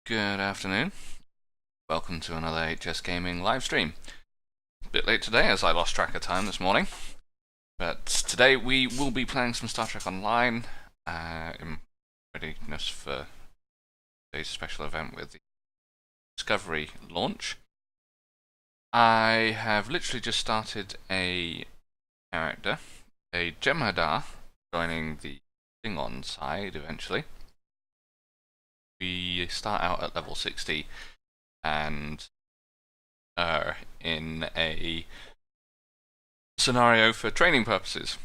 Good afternoon. Welcome to another HS Gaming live stream. A bit late today as I lost track of time this morning. But today we will be playing some Star Trek Online in readiness for today's special event with the Discovery launch. I have literally just started a character, a Jem'Hadar, joining the Klingon side eventually. We start out at level 60 and are in a scenario for training purposes.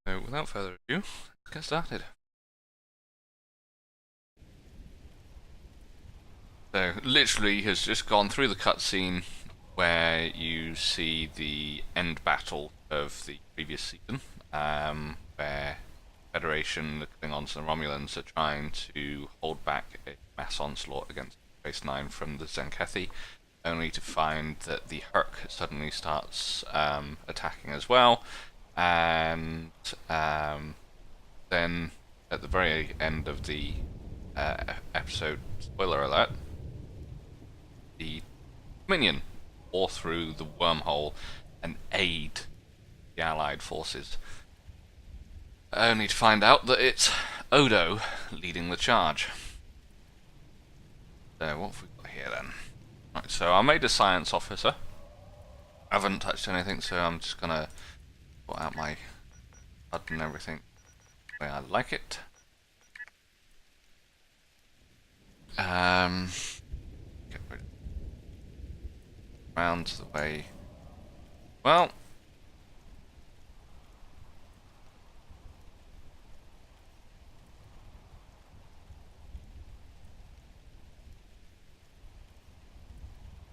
So without further ado, let's get started. So literally has just gone through the cutscene where you see the end battle of the previous season, where Federation, the Klingons and the Romulans are trying to hold back a mass onslaught against Space Nine from the Zenkethi, only to find that the Herc suddenly starts attacking as well, and then at the very end of the episode, spoiler alert, the Dominion bore through the wormhole and aid the Allied forces, only to find out that it's Odo leading the charge. So what have we got here then? Right, so I made a science officer. I haven't touched anything, so I'm just gonna put out my HUD and everything the way I like it. Get rid of round the way. Well,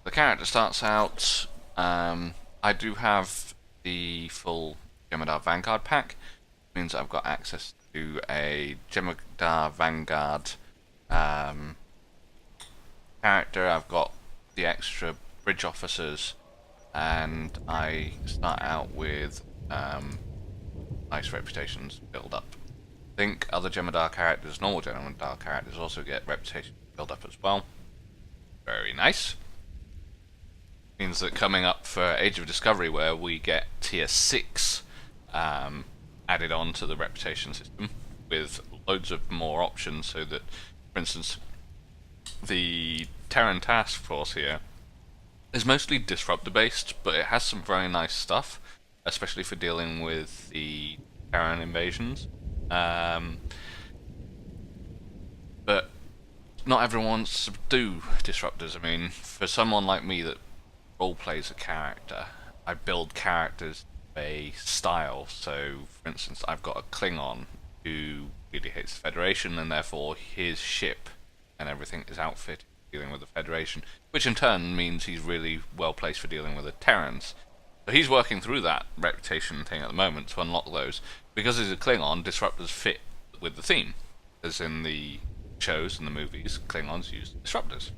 the character starts out. I do have the full Jem'Hadar Vanguard pack. It means I've got access to a Jem'Hadar Vanguard character. I've got the extra bridge officers, and I start out with nice reputations build up. I think other Jem'Hadar characters, normal Jem'Hadar characters, also get reputation build up as well. Very nice. Means that coming up for Age of Discovery, where we get tier 6 added on to the reputation system with loads of more options, so that, for instance, the Terran Task Force here is mostly disruptor based, but it has some very nice stuff, especially for dealing with the Terran invasions. But not everyone wants to do disruptors. I mean, for someone like me that role plays a character, I build characters a style. So, for instance, I've got a Klingon who really hates the Federation, and therefore his ship and everything is outfitted dealing with the Federation, which in turn means he's really well placed for dealing with the Terrans. So he's working through that reputation thing at the moment to unlock those. Because he's a Klingon, disruptors fit with the theme, as in the shows and the movies, Klingons use disruptors.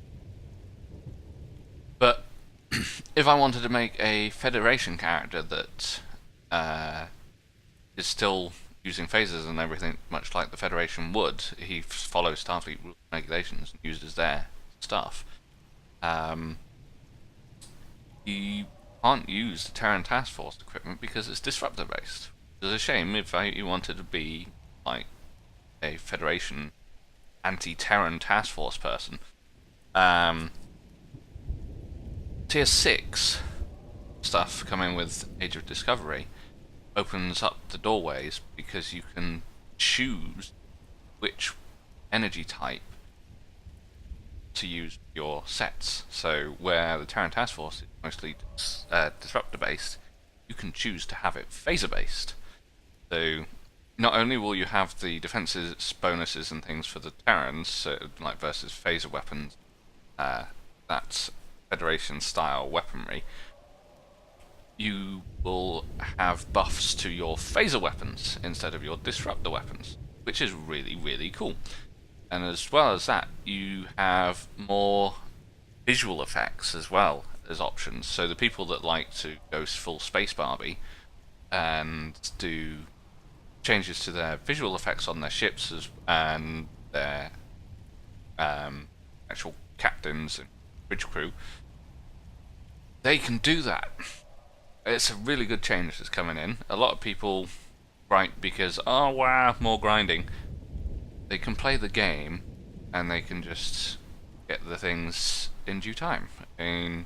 But if I wanted to make a Federation character that is still using phasers and everything, much like the Federation would, he follows Starfleet rules and regulations and uses their stuff. You can't use the Terran Task Force equipment because it's disruptor based. It's a shame if you wanted to be like a Federation anti-Terran Task Force person. Tier 6 stuff coming with Age of Discovery opens up the doorways because you can choose which energy type to use your sets. So where the Terran Task Force is mostly disruptor based, you can choose to have it phaser based. So not only will you have the defenses bonuses and things for the Terrans, so like versus phaser weapons, that's Federation style weaponry, you will have buffs to your phaser weapons instead of your disruptor weapons, which is really, really cool. And as well as that, you have more visual effects as well as options. So the people that like to go full Space Barbie and do changes to their visual effects on their ships and their actual captains and bridge crew, they can do that. It's a really good change that's coming in. A lot of people gripe because, oh wow, more grinding. They can play the game and they can just get the things in due time. I mean,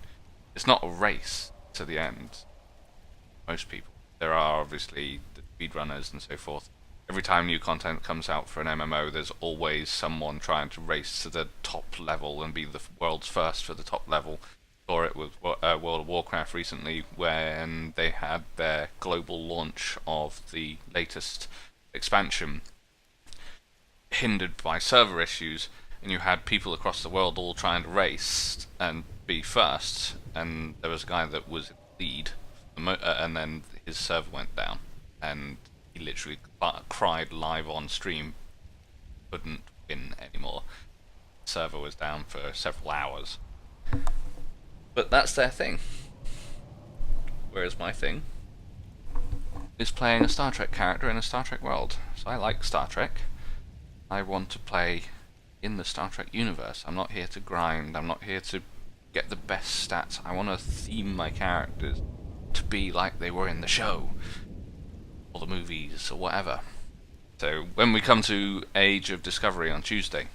it's not a race to the end. Most people. There are obviously the speedrunners and so forth. Every time new content comes out for an MMO, there's always someone trying to race to the top level and be the world's first for the top level. Saw it with World of Warcraft recently when they had their global launch of the latest expansion, hindered by server issues, and you had people across the world all trying to race and be first, and there was a guy that was in the lead, and then his server went down, and he literally cried live on stream, couldn't win anymore. The server was down for several hours. But that's their thing. Whereas my thing is playing a Star Trek character in a Star Trek world. So I like Star Trek. I want to play in the Star Trek universe. I'm not here to grind. I'm not here to get the best stats. I want to theme my characters to be like they were in the show, or the movies, or whatever. So when we come to Age of Discovery on Tuesday,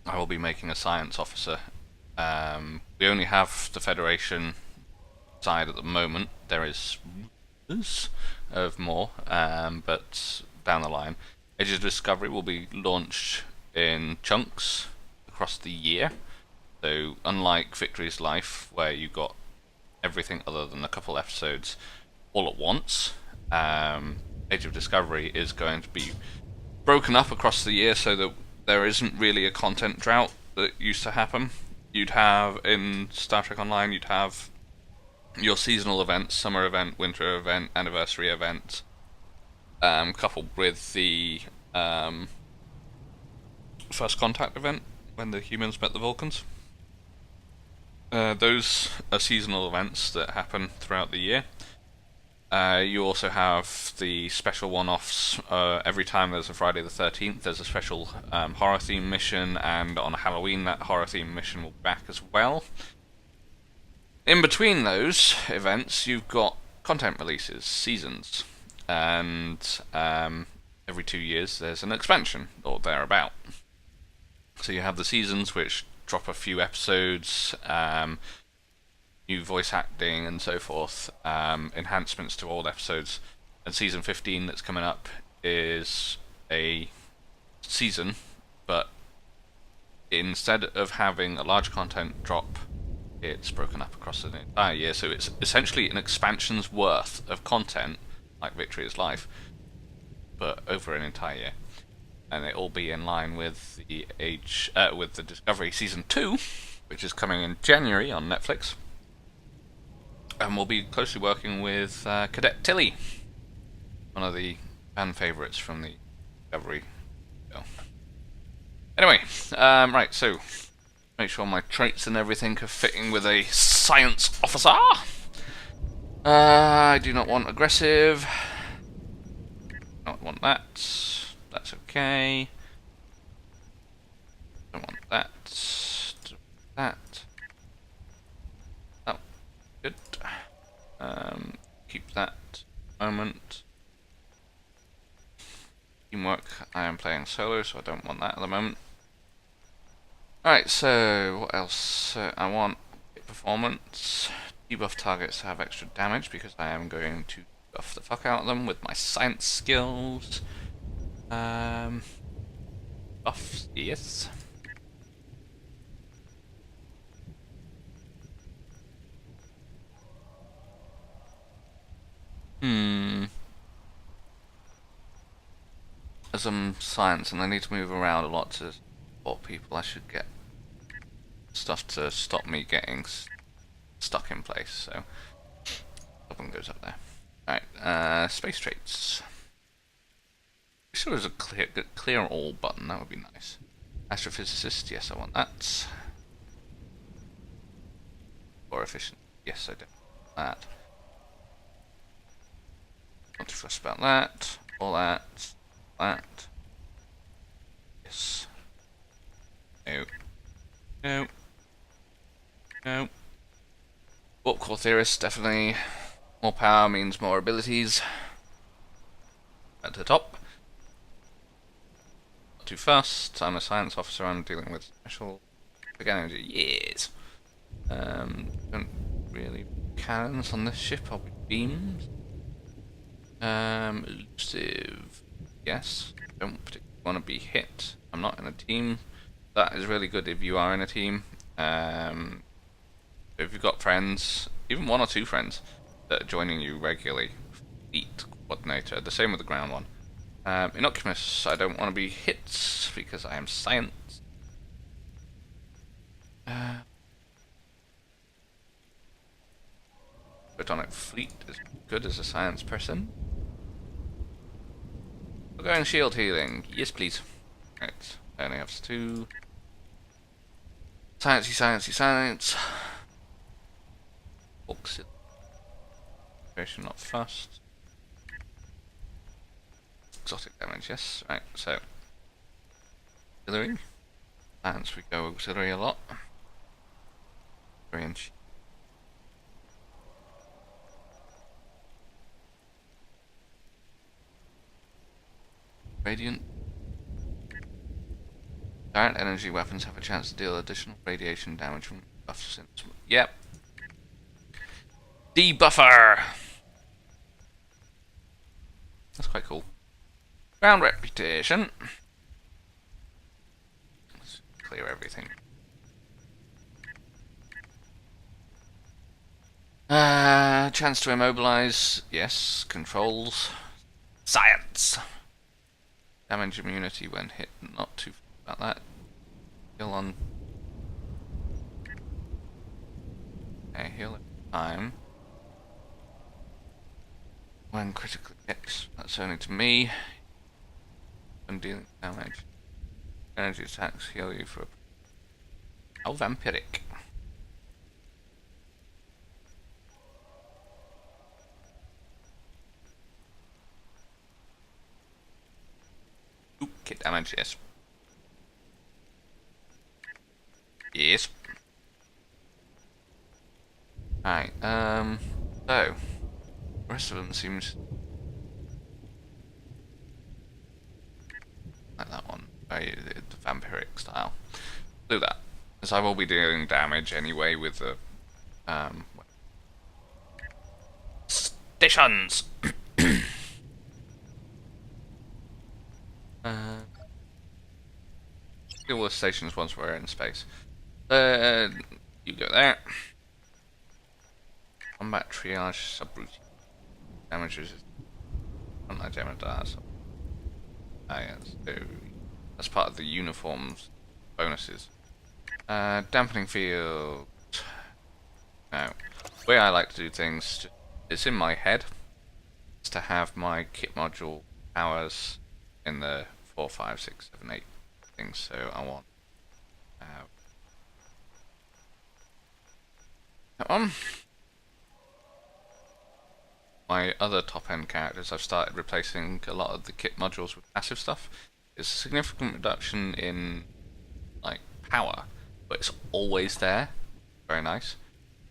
I will be making a science officer. We only have the Federation side at the moment. There is rumors of more, but down the line, Age of Discovery will be launched in chunks across the year. So unlike Victory's Life, where you got everything other than a couple episodes all at once, Age of Discovery is going to be broken up across the year so that there isn't really a content drought that used to happen. You'd have, in Star Trek Online, you'd have your seasonal events, summer event, winter event, anniversary event, coupled with the First Contact event, when the humans met the Vulcans. Those are seasonal events that happen throughout the year. You also have the special one-offs. Every time there's a Friday the 13th, there's a special horror theme mission, and on Halloween that horror theme mission will be back as well. In between those events, you've got content releases, seasons, and every 2 years there's an expansion, or thereabout. So you have the seasons, which drop a few episodes, new voice acting and so forth, enhancements to old episodes, and season 15 that's coming up is a season, but instead of having a large content drop, it's broken up across the entire year, so it's essentially an expansion's worth of content, like Victory is Life, but over an entire year. And it'll be in line with the Discovery Season 2, which is coming in January on Netflix. And we'll be closely working with Cadet Tilly, one of the fan favourites from the Discovery show. Anyway, right, so make sure my traits and everything are fitting with a science officer. I do not want aggressive. Don't want that. That's okay. Don't want that. Don't want that. Oh, good. Keep that moment. Teamwork. I am playing solo, so I don't want that at the moment. Alright, so what else? I want hit performance. Debuff targets to have extra damage because I am going to buff the fuck out of them with my science skills. Buffs, yes. As I'm science and I need to move around a lot to support people, I should get stuff to stop me getting stuck in place, so that one goes up there. Alright, space traits. I'm sure there's a clear all button, that would be nice. Astrophysicist, yes I want that. Or efficient, yes I do. That. Not too fussed about that. All that. That. Yes. No. No. No. Warp core theorist, definitely. More power means more abilities. At the top. Not too fast. I'm a science officer. I'm dealing with special big energy. Yes. Don't really cannons on this ship. I'll be beams. Elusive. Yes. Don't particularly want to be hit. I'm not in a team. That is really good if you are in a team. If you've got friends, even one or two friends that are joining you regularly, fleet coordinator. The same with the ground one. Innocuous, I don't want to be hit because I am science. Photonic fleet is good as a science person. We're going shield healing. Yes, please. Right, I only have two. Sciencey, sciencey, science. Auxiliation, not fast. Exotic damage, yes. Right, so auxiliary. Science, we go auxiliary a lot. Range. Radiant. Direct energy weapons have a chance to deal additional radiation damage from buffs. Yep. Debuffer! That's quite cool. Ground reputation. Let's clear everything. Chance to immobilize. Yes. Controls. Science! Damage immunity when hit. Not too about that. Heal on. Okay, heal at time. When critically hit. That's only to me. When dealing damage. Energy attacks heal you for a... Oh, vampiric. Ooh, kit damage, yes. Yes. Alright, so the rest of them seems like that one, very the vampiric style. Do that, as I will be dealing damage anyway with the stations. Deal with stations once we're in space. You go there. Combat triage subroutine. Damages. Frontline damage does. Ah, yes. So that's part of the uniforms bonuses. Dampening field. Now, the way I like to do things, it's in my head, is to have my kit module powers in the 4, 5, 6, 7, 8 things. So I want that one. My other top end characters, I've started replacing a lot of the kit modules with passive stuff. It's a significant reduction in like power, but it's always there. Very nice.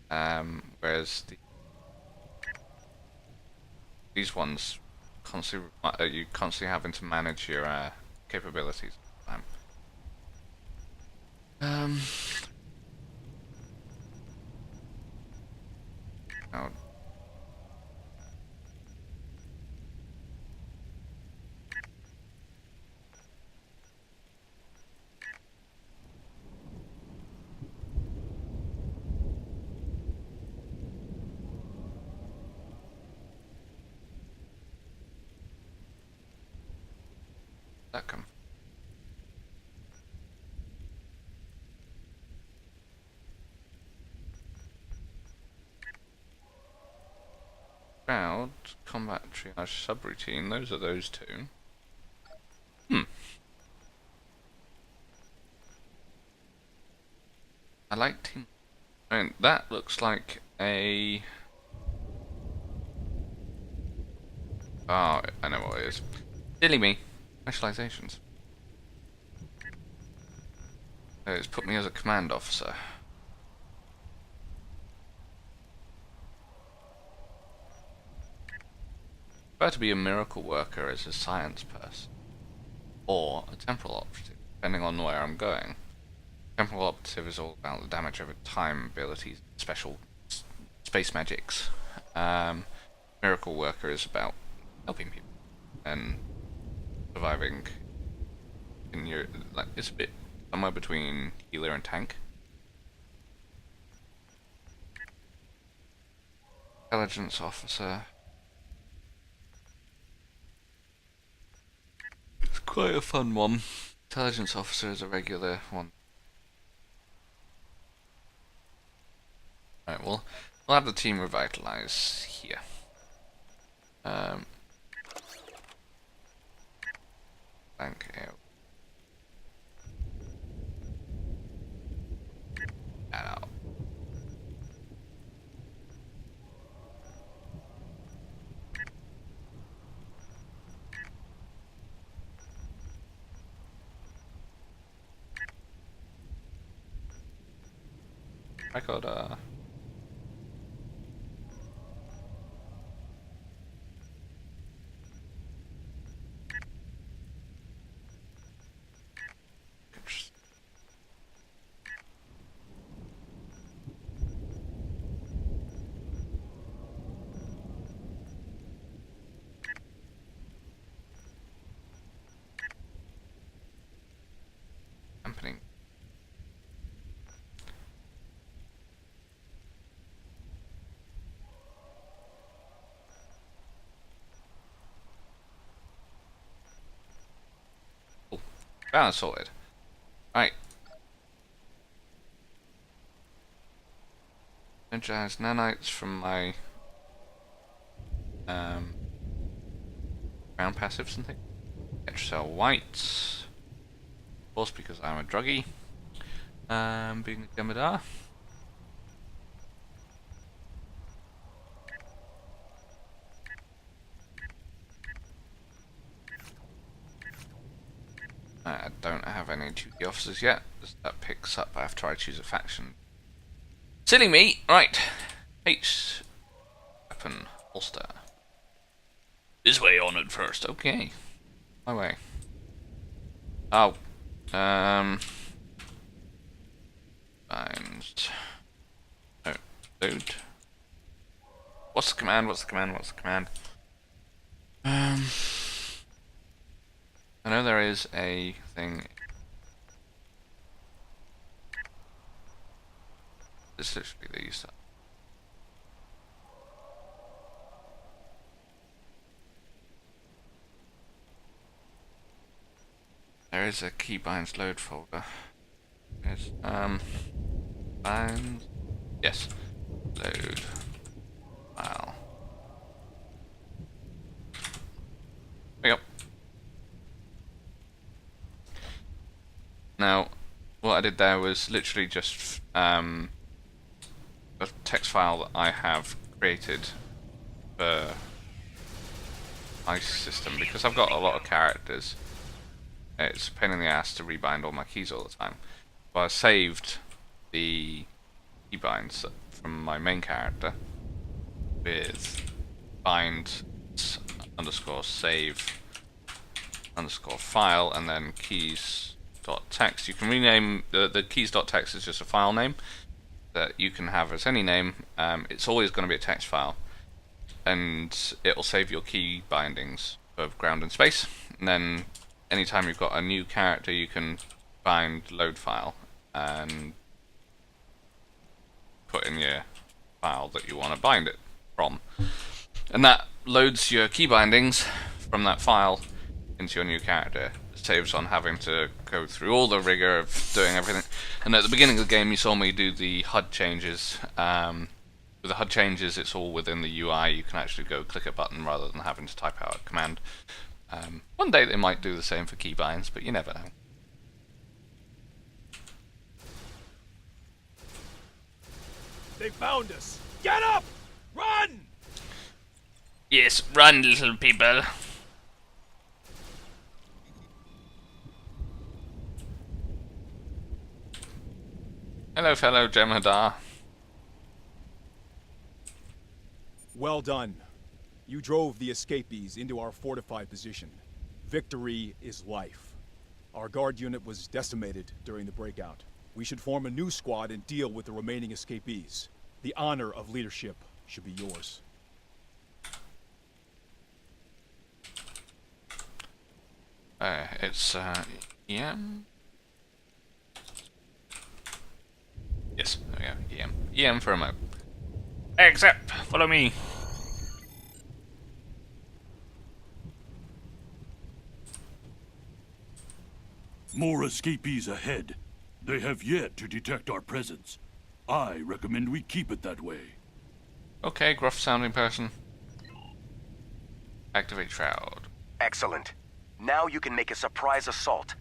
Whereas these ones constantly you constantly having to manage your capabilities. Now, that come. Crowd, combat triage subroutine, those are those two. I like team. I mean, that looks like a... Oh, I know what it is. Silly me. Specializations. It's put me as a command officer. Prefer to be a miracle worker as a science person, or a temporal operative, depending on where I'm going. Temporal operative is all about the damage over time abilities, special space magics. Miracle worker is about helping people and surviving in your, like, it's a bit somewhere between healer and tank. Intelligence officer. It's quite a fun one. Intelligence officer is a regular one. Right, we'll have the team revitalize here. Thank you. Ow. I got happening. Oh, balance sorted. Right. Energize nanites from my ground passives and things. Tetracell whites. Of course, because I'm a druggie. Being a Gamadar. I don't have any duty officers yet. That picks up after I choose a faction. Silly me! Right. H. Weapon. Holster. This way on it first. Okay. My way. Oh. Binds. Oh. Load. What's the command? What's the command? What's the command? I know there is a thing. It's literally these. There is a keybinds load folder. Yes. Binds. Yes. Load. File. There you go. Now, what I did there was literally just a text file that I have created for my system because I've got a lot of characters. It's a pain in the ass to rebind all my keys all the time. So I saved the keybinds from my main character with bind underscore save underscore file and then keys.txt. You can rename the keys.txt is just a file name that you can have as any name. It's always going to be a text file, and it'll save your key bindings of ground and space. And then anytime you've got a new character, you can bind load file and put in your file that you want to bind it from, and that loads your key bindings from that file into your new character. It saves on having to go through all the rigor of doing everything. And at the beginning of the game, you saw me do the HUD changes. With the HUD changes, it's all within the UI. You can actually go click a button rather than having to type out a command. One day they might do the same for keybinds, but you never know. They found us! Get up! Run! Yes, run, little people. Hello, fellow Jem'Hadar. Well done. You drove the escapees into our fortified position. Victory is life. Our guard unit was decimated during the breakout. We should form a new squad and deal with the remaining escapees. The honor of leadership should be yours. It's, EM? Yes, there we go, EM. EM for a moment. Accept! Follow me! More escapees ahead. They have yet to detect our presence. I recommend we keep it that way. Okay, gruff sounding person. Activate Shroud. Excellent. Now you can make a surprise assault.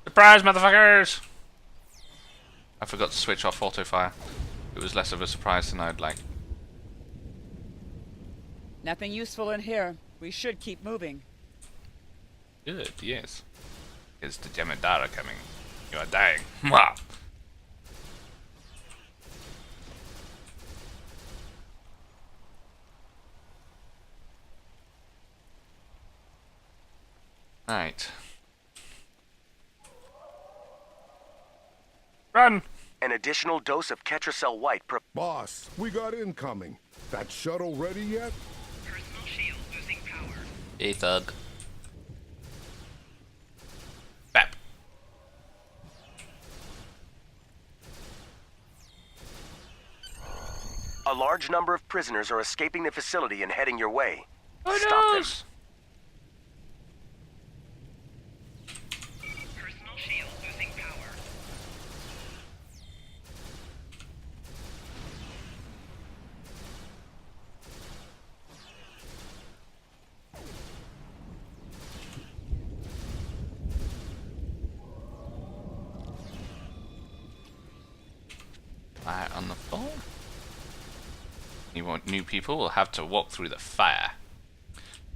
Surprise, motherfuckers! I forgot to switch off auto fire. It was less of a surprise than I'd like. Nothing useful in here. We should keep moving. Good, yes. Is the Jem'Hadar coming? You are dying. Mwah! Right. Run! An additional dose of Ketracel White Boss, we got incoming. That shuttle ready yet? Personal shield losing power. Hey, thug. Bap. A large number of prisoners are escaping the facility and heading your way. Oh, Stop them. Personal shield losing power. Fire on the floor. You want new people will have to walk through the fire.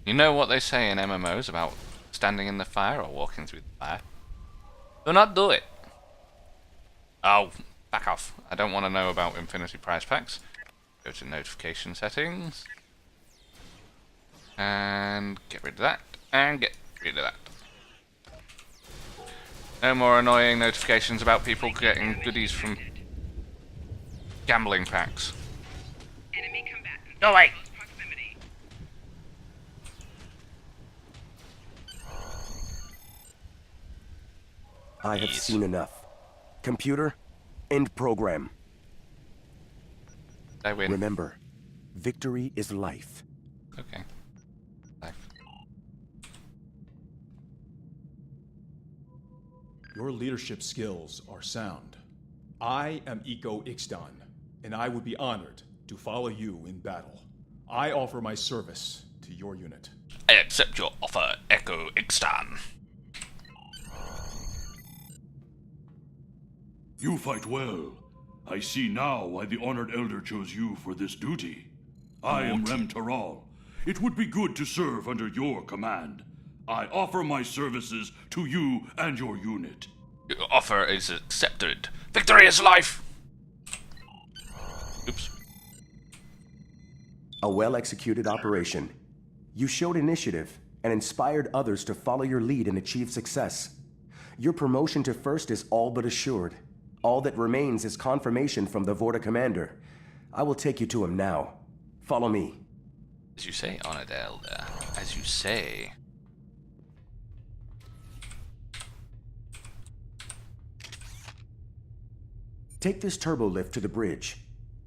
You know what they say in MMOs about standing in the fire or walking through the fire? Do not do it. Oh, back off. I don't want to know about Infinity Prize Packs. Go to notification settings. And get rid of that. And get rid of that. No more annoying notifications about people getting goodies from gambling packs. Enemy combatant. Go away! Close proximity. I have Yes. seen enough. Computer, end program. They win. Remember, victory is life. Okay. Life. Your leadership skills are sound. I am Eco Ixtan, and I would be honored to follow you in battle. I offer my service to your unit. I accept your offer, Echo Ixtan. You fight well. I see now why the Honored Elder chose you for this duty. I am Rem Taral. It would be good to serve under your command. I offer my services to you and your unit. Your offer is accepted. Victory is life! Oops. A well-executed operation. You showed initiative and inspired others to follow your lead and achieve success. Your promotion to first is all but assured. All that remains is confirmation from the Vorta commander. I will take you to him now. Follow me. As you say, Honored Elder. As you say. Take this turbo lift to the bridge.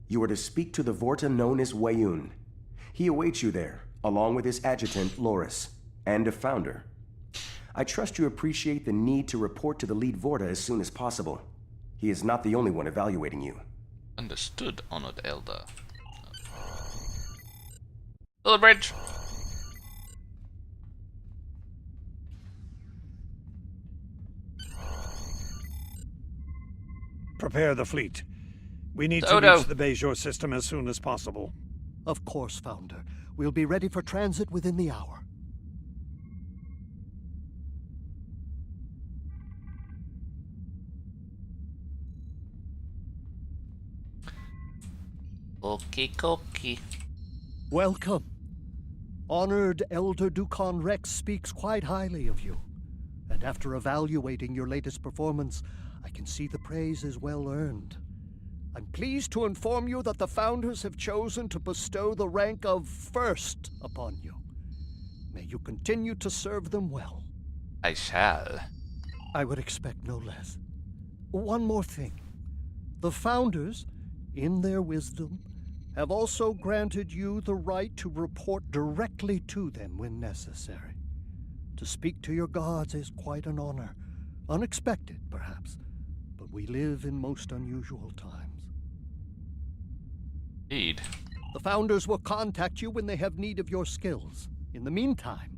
You are to speak to the Vorta known as Wayun. He awaits you there, along with his adjutant, Loris, and a founder. I trust you appreciate the need to report to the lead Vorta as soon as possible. He is not the only one evaluating you. Understood, Honored Elder. To the bridge! Prepare the fleet. We need to Dodo. reach the Bejor system as soon as possible. Of course, Founder. We'll be ready for transit within the hour. Okie dokie. Welcome. Honored Elder Dukan Rex speaks quite highly of you. And after evaluating your latest performance, I can see the praise is well earned. I'm pleased to inform you that the Founders have chosen to bestow the rank of First upon you. May you continue to serve them well. I shall. I would expect no less. One more thing. The Founders, in their wisdom, have also granted you the right to report directly to them when necessary. To speak to your gods is quite an honor. Unexpected, perhaps, but we live in most unusual times. Indeed. The Founders will contact you when they have need of your skills. In the meantime,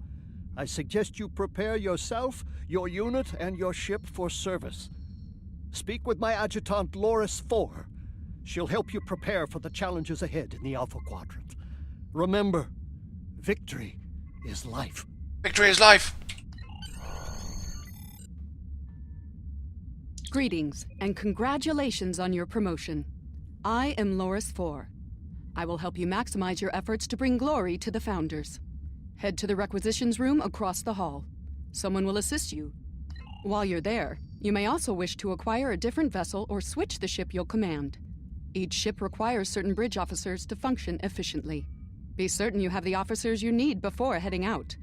I suggest you prepare yourself, your unit, and your ship for service. Speak with my adjutant, Loris 4. She'll help you prepare for the challenges ahead in the Alpha Quadrant. Remember, victory is life. Victory is life! Greetings, and congratulations on your promotion. I am Loris 4. I will help you maximize your efforts to bring glory to the Founders. Head to the requisitions room across the hall. Someone will assist you. While you're there, you may also wish to acquire a different vessel or switch the ship you'll command. Each ship requires certain bridge officers to function efficiently. Be certain you have the officers you need before heading out.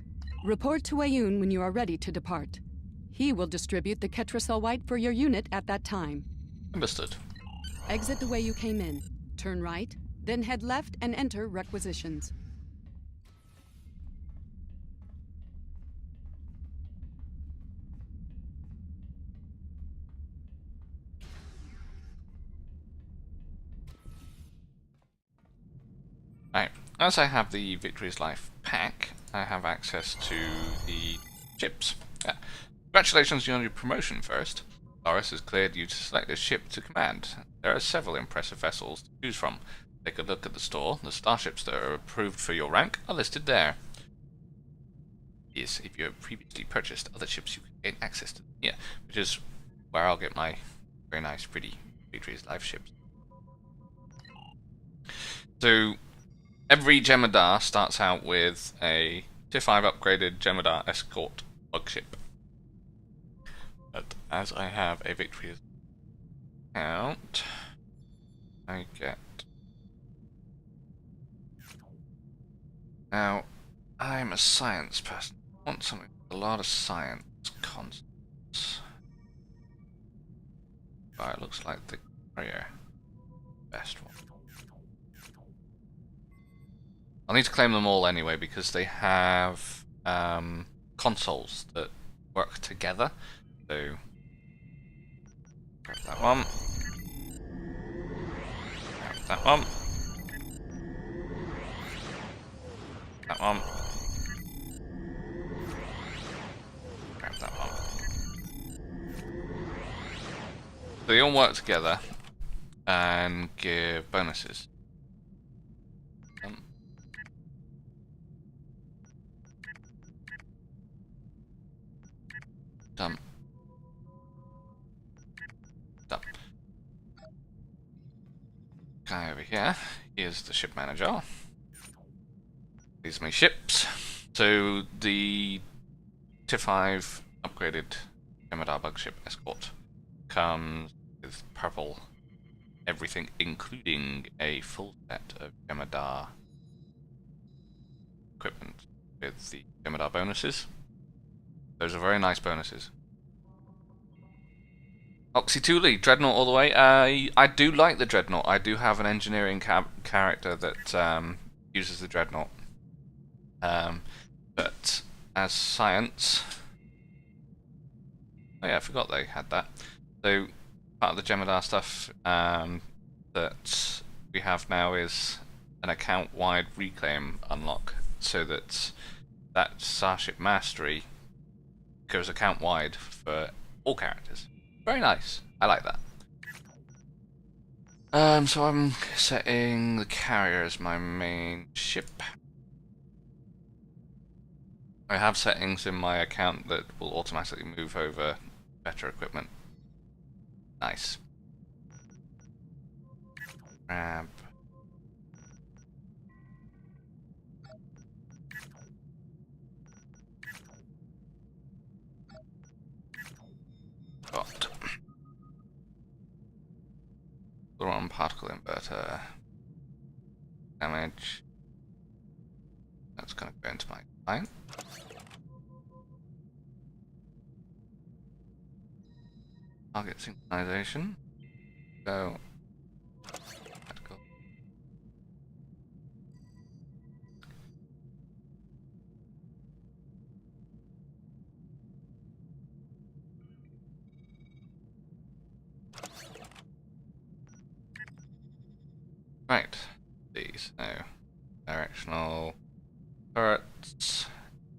Report to Wayun when you are ready to depart. He will distribute the Ketracel White for your unit at that time. Understood. Exit the way you came in. Turn right, then head left and enter requisitions. Right. As I have the Victory's Life pack, I have access to the ships. Congratulations on your promotion first. Loris has cleared you to select a ship to command. There are several impressive vessels to choose from. Take a look at the store. The starships that are approved for your rank are listed there. Yes, if you have previously purchased other ships, you can gain access to them here, which is where I'll get my very nice, pretty Victory's Life ships. So, every Jemadar starts out with a Tier 5 upgraded Jemadar escort bug ship. But as I have a Victory's account, I get... Now, I'm a science person. I want something with a lot of science constants. Oh, it looks like the carrier. Best one. I'll need to claim them all anyway because they have consoles that work together. So, grab that one. Grab that one. That one. Grab that one. So they all work together and give bonuses. Done. Guy over here is the ship manager. These are my ships. So the Tier 5 upgraded Jemadar bug ship escort comes with purple everything, including a full set of Jemadar equipment with the Jemadar bonuses. Those are very nice bonuses. Oxytuli, Dreadnought all the way. I do like the Dreadnought. I do have an engineering character that uses the Dreadnought. But as science... Oh yeah, I forgot they had that. So, part of the Jemadar stuff that we have now is an account-wide reclaim unlock, so that Starship Mastery goes account-wide for all characters. Very nice. I like that. So I'm setting the carrier as my main ship. I have settings in my account that will automatically move over better equipment. Nice. Grab got Boron particle inverter damage. That's going to go into my client. Target synchronization. So right. These. So directional turrets.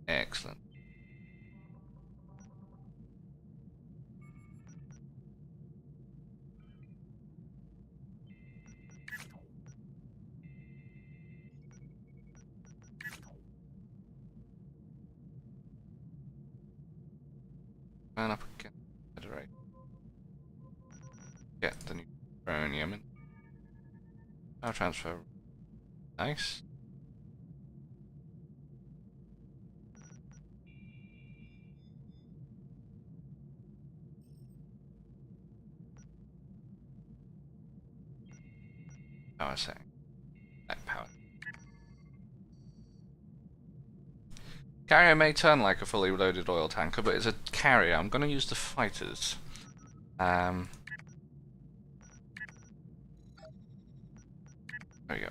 Excellent. Turn up again. Federate. Get the new uranium and power transfer. Nice. Power setting. That power. Carrier may turn like a fully loaded oil tanker, but it's a carrier. I'm going to use the fighters. There we go.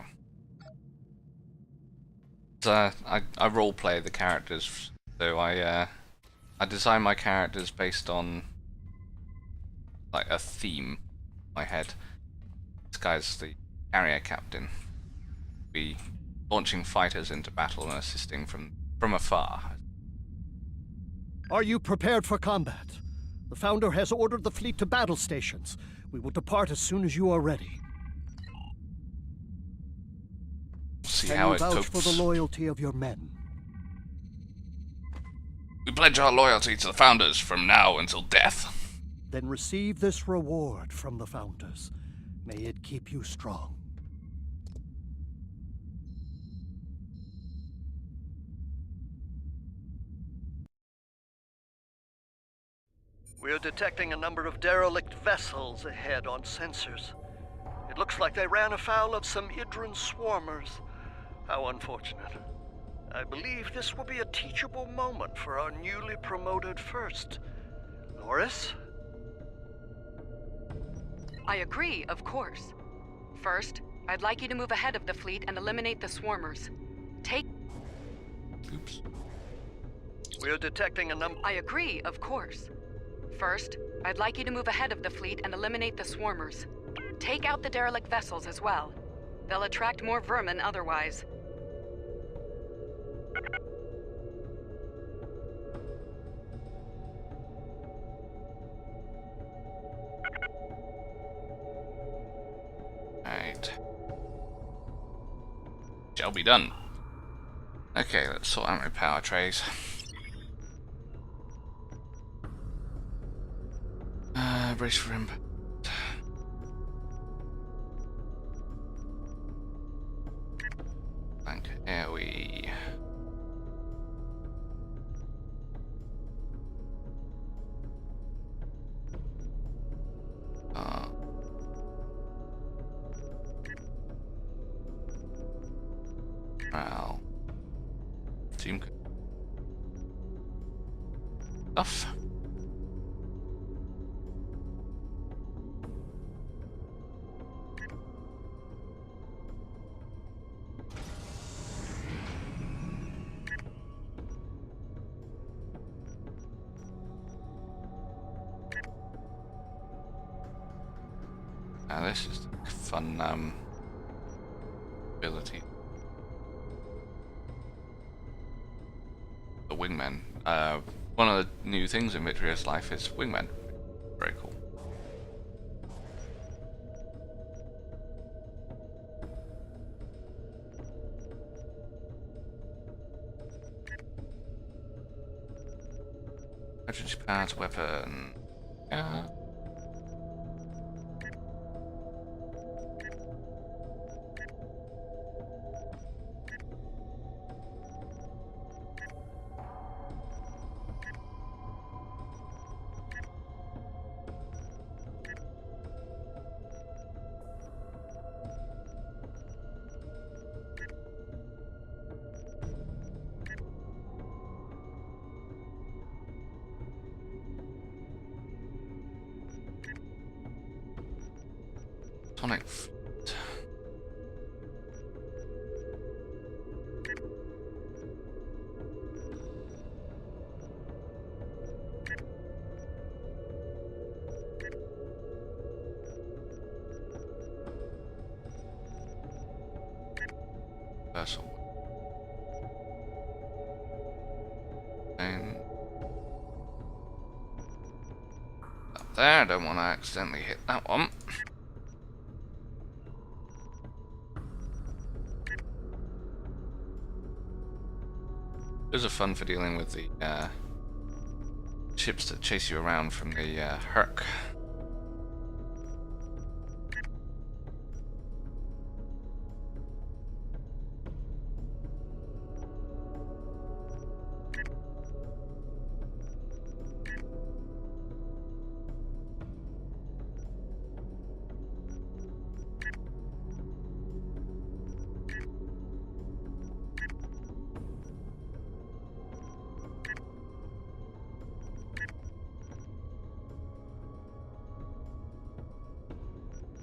So, I roleplay the characters, so I design my characters based on like a theme in my head. This guy's the carrier captain. Be launching fighters into battle and assisting from afar. Are you prepared for combat? The Founder has ordered the fleet to battle stations. We will depart as soon as you are ready. See Can how you it vouch for copes. the loyalty of your men? We pledge our loyalty to the Founders from now until death. Then receive this reward from the Founders. May it keep you strong. We're detecting a number of derelict vessels ahead on sensors. It looks like they ran afoul of some Idran swarmers. How unfortunate. I believe this will be a teachable moment for our newly promoted first. Loris? I agree, of course. First, I'd like you to move ahead of the fleet and eliminate the swarmers. Take... Oops. We're detecting a number... I agree, of course. First, I'd like you to move ahead of the fleet and eliminate the swarmers. Take out the derelict vessels as well. They'll attract more vermin otherwise. Right. Shall be done. Okay, let's sort out my power trays. Brace for impact. Bank AoE. Well, team stuff. Now this is the fun ability. The wingmen. One of the new things in Victorious Life is wingmen. Very cool. Emergency powers weapon. Yeah. Tonic fleet. Vessel. And up there, I don't want to accidentally hit that one. Those are fun for dealing with the ships that chase you around from the Herc.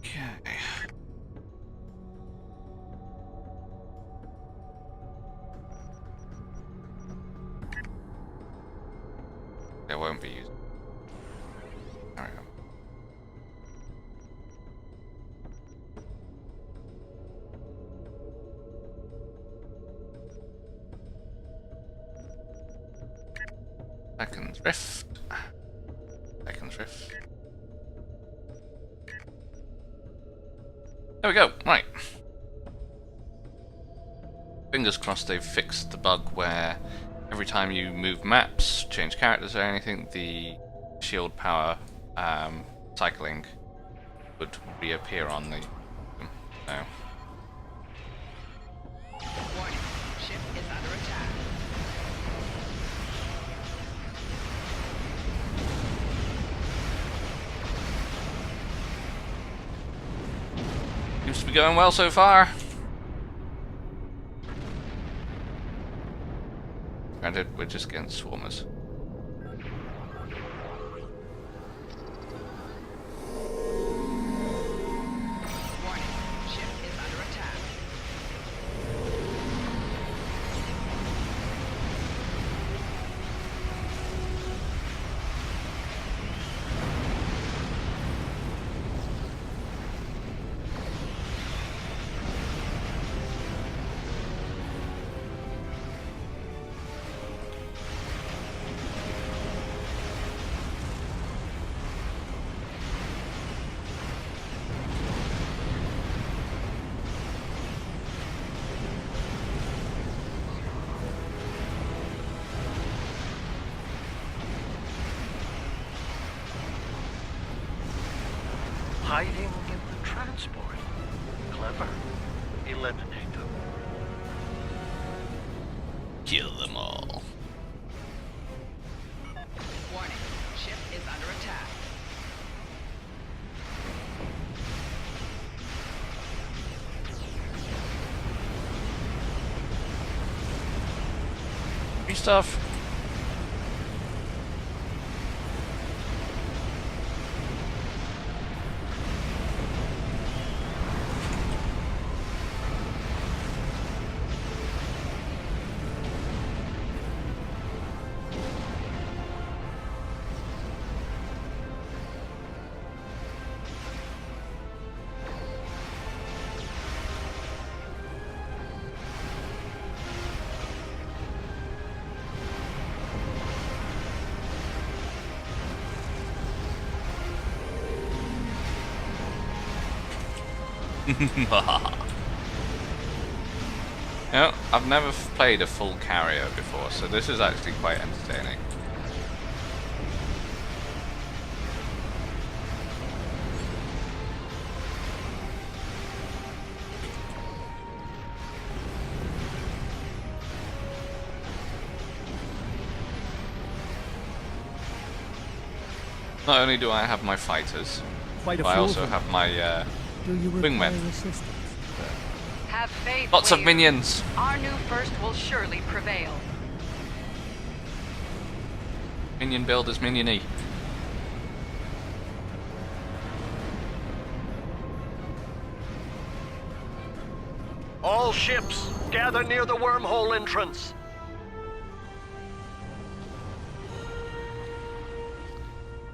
Okay. It won't be used. There we go. Seconds rift. Seconds rift. There we go. Right. Fingers crossed they've fixed the bug where every time you move maps, change characters or anything, the shield power cycling would reappear on the... So. Warning. Ship is under attack. Seems to be going well so far. Granted, we're just getting swarmers. Warning. Ship is under attack. Hiding in the transport. Clever. Eliminate them. Kill them all. Warning. Ship is under attack. Free stuff. No, I've never played a full carrier before, so this is actually quite entertaining. Not only do I have my fighters, Quite a but I few also of them. have my Do you require wingmen. assistance? Have faith. Lots of Wayne. minions. Our new first will surely prevail. Minion builders, minion-y. All ships, gather near the wormhole entrance.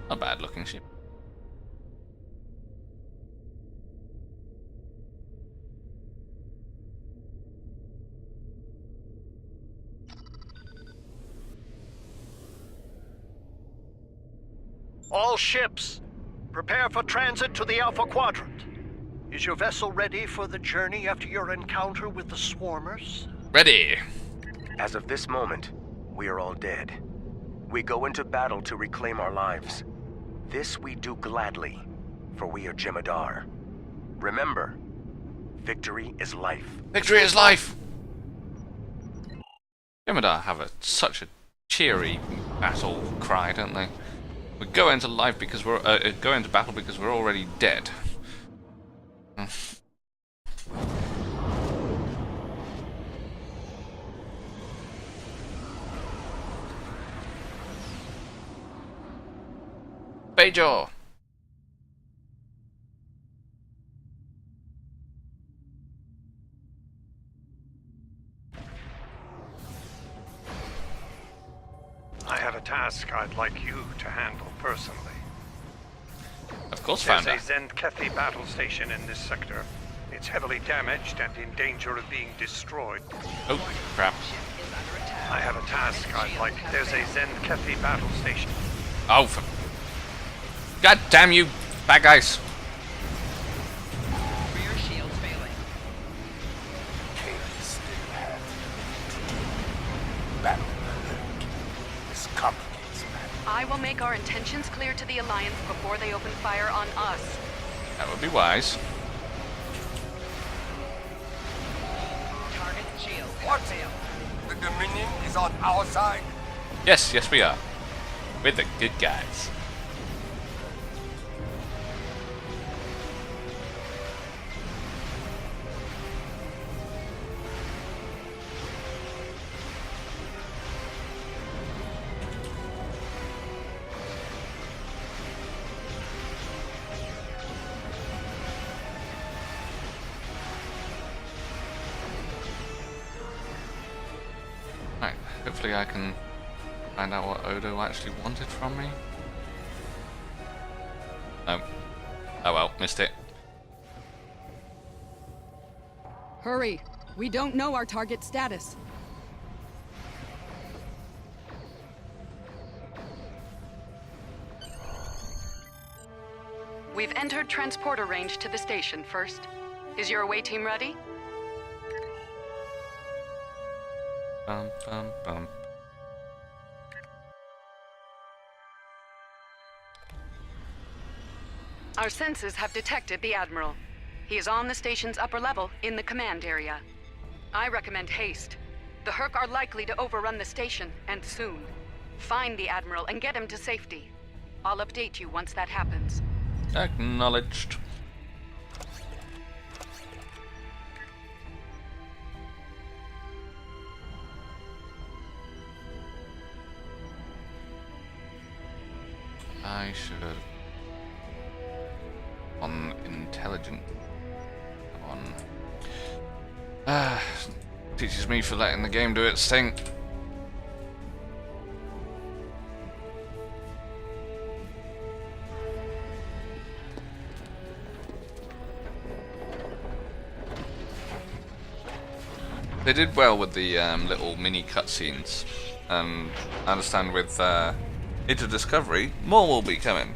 A bad looking ship. All ships, prepare for transit to the Alpha Quadrant. Is your vessel ready for the journey after your encounter with the swarmers? Ready! As of this moment, we are all dead. We go into battle to reclaim our lives. This we do gladly, for we are Jemadar. Remember, victory is life. Victory is life! Jemadar have such a cheery battle cry, don't they? We go into life because we're go into battle because we're already dead. Bajor! I have a task I'd like you to handle personally. Of course, There's Founder. a Zenkethi battle station in this sector. It's heavily damaged and in danger of being destroyed. Oh, crap. I have a task I'd like. There's a Zenkethi battle station. Oh, God damn you, bad guys. Rear shields failing. Battle this complicates matters. I will make our intentions clear to the Alliance before they open fire on us. That would be wise. Target shield What? failed. The Dominion is on our side. Yes, yes we are. We're the good guys. Right, hopefully I can find out what Odo actually wanted from me. No. Oh well, missed it. Hurry! We don't know our target status. We've entered transporter range to the station first. Is your away team ready? Bum, bum, bum. Our sensors have detected the Admiral. He is on the station's upper level in the command area. I recommend haste. The Herc are likely to overrun the station, and soon. Find the Admiral and get him to safety. I'll update you once that happens. Acknowledged. I should have on intelligent on teaches me for letting the game do its thing. They did well with the little mini cutscenes, and I understand with Into Discovery, more will be coming.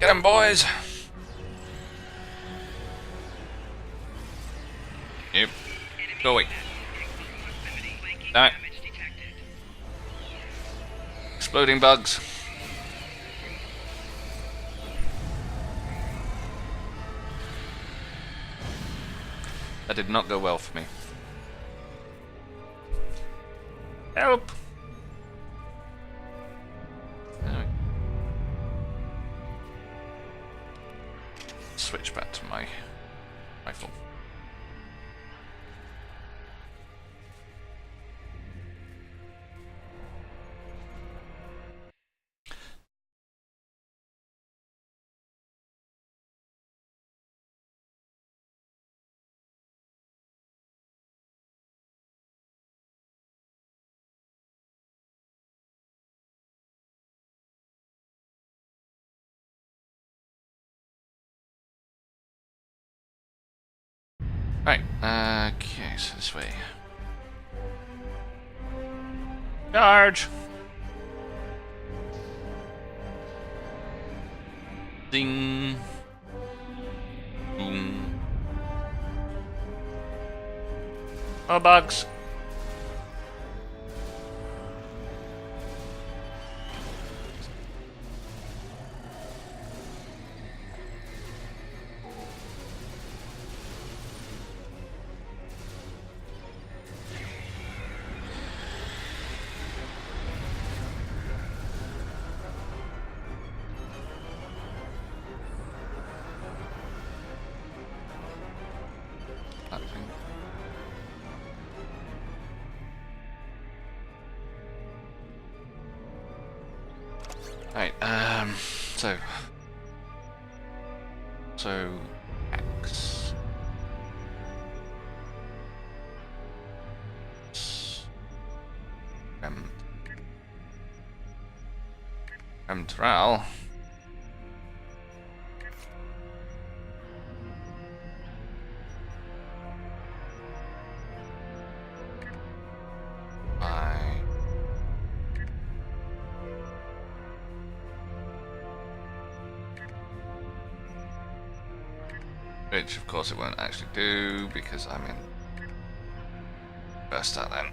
Get 'em, boys! Yep. Go away. Damn it. Exploding bugs. That did not go well for me. Help! Anyway. Switch back to my rifle. Right, okay, so this way. Charge! Ding! Boom. Oh, bugs! That thing. Right, so X. Trowel. Which of course it won't actually do because I'm in burst out then.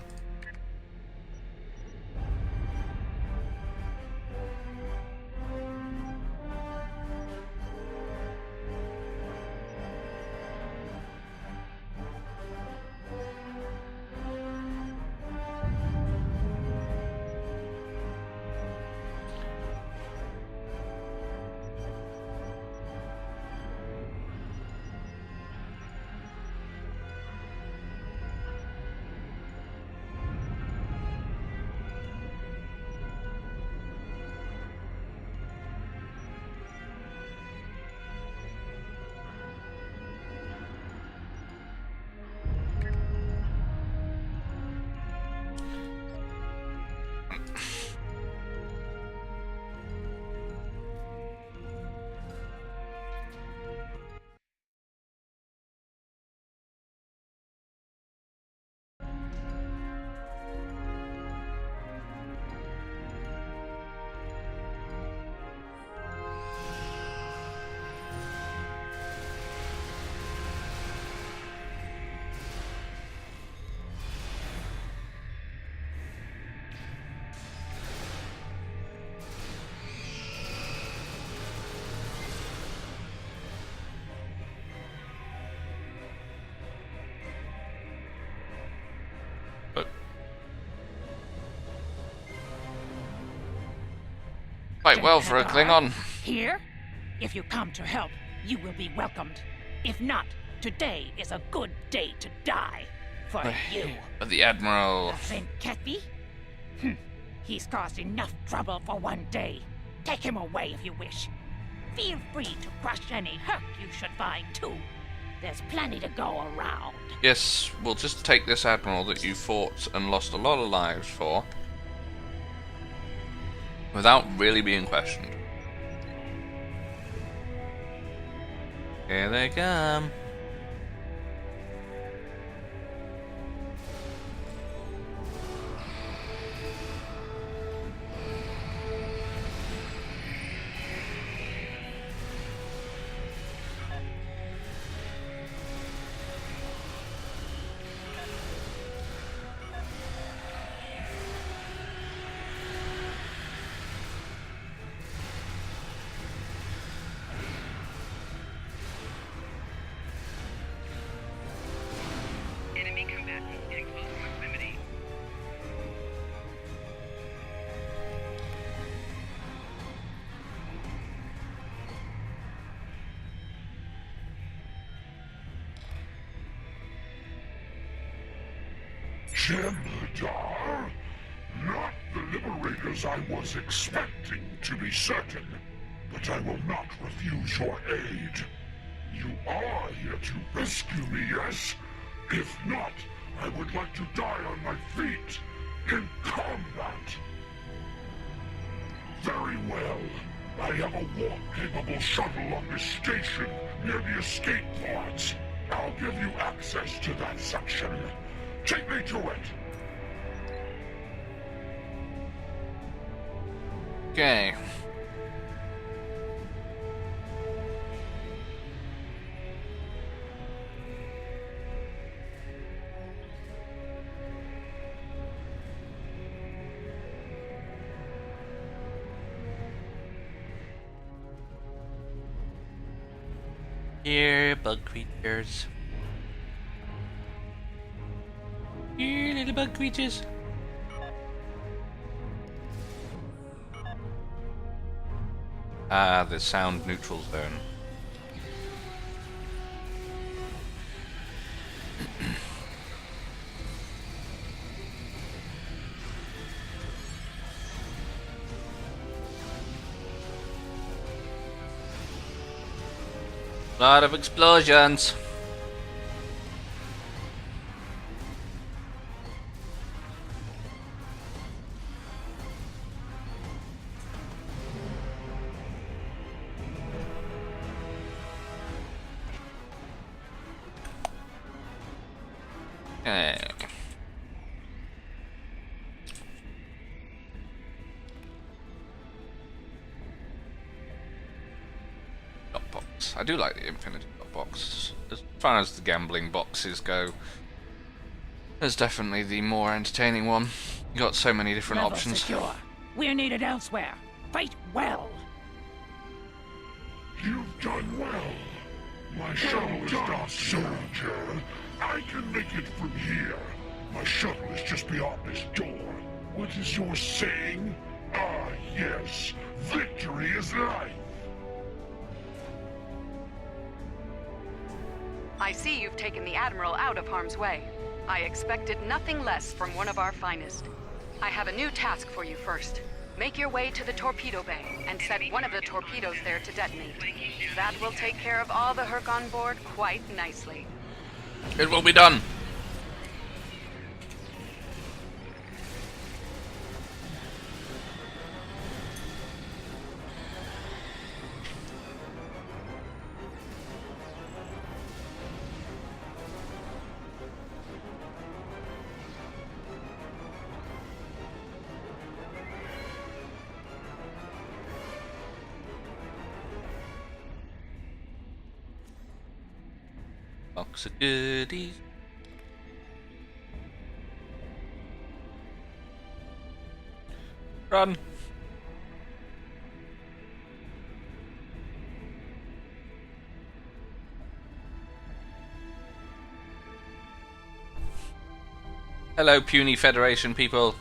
Quite well for a Klingon. Here? If you come to help, you will be welcomed. If not, today is a good day to die. For you. But the Admiral. St. Cathy? He's caused enough trouble for one day. Take him away if you wish. Feel free to crush any hurt you should find, too. There's plenty to go around. Yes, we'll just take this Admiral that you fought and lost a lot of lives for. Without really being questioned. Here they come. Jem'Hadar? Not the liberators I was expecting, to be certain. But I will not refuse your aid. You are here to rescue me, yes? If not, I would like to die on my feet, in combat. Very well. I have a warp-capable shuttle on this station, near the escape pods. I'll give you access to that section. Take me to it. Okay. Here, bug creatures. Here, little bug creatures. Ah, the sound neutral zone. Lot of explosions. Okay. Dot box. I do like the infinity dot box. As far as the gambling boxes go, it's definitely the more entertaining one. You got so many different Level options. secure. We're needed elsewhere. Fight well. You've done well. My shuttle is docked, soldier. I can make it from here. My shuttle is just beyond this door. What is your saying? Ah, yes. Victory is life. I see you've taken the Admiral out of harm's way. I expected nothing less from one of our finest. I have a new task for you first. Make your way to the torpedo bay and set one of the torpedoes there to detonate. That will take care of all the Herc on board quite nicely. It will be done. Box of goodies. Run. Hello, puny Federation people.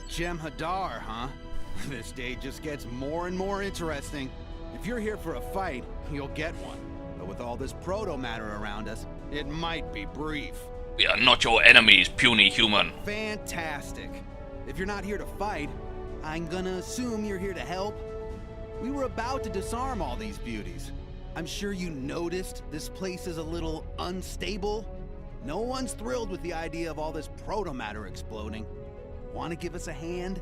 Jem'Hadar, huh? This day just gets more and more interesting. If you're here for a fight, you'll get one. But with all this proto-matter around us, it might be brief. We are not your enemies, puny human. Fantastic. If you're not here to fight, I'm gonna assume you're here to help. We were about to disarm all these beauties. I'm sure you noticed this place is a little unstable. No one's thrilled with the idea of all this proto-matter exploding. Want to give us a hand?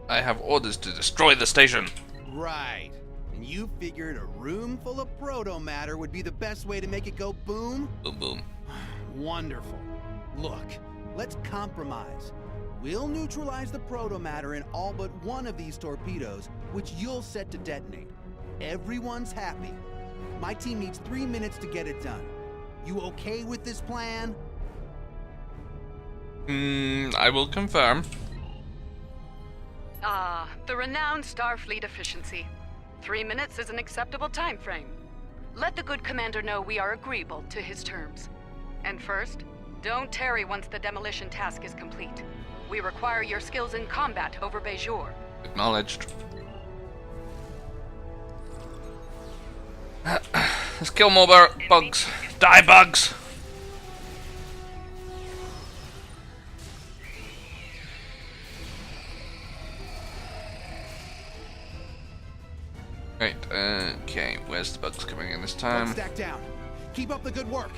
I have orders to destroy the station. Right. And you figured a room full of proto-matter would be the best way to make it go boom? Boom, boom. Wonderful. Look, let's compromise. We'll neutralize the proto-matter in all but one of these torpedoes, which you'll set to detonate. Everyone's happy. My team needs 3 minutes to get it done. You okay with this plan? I will confirm. Ah, the renowned Starfleet efficiency. 3 minutes is an acceptable time frame. Let the good commander know we are agreeable to his terms. And first, don't tarry once the demolition task is complete. We require your skills in combat over Bejor. Acknowledged. Let's kill more bugs. Die, bugs! Right, okay, where's the bugs coming in this time? Stack down. Keep up the good work.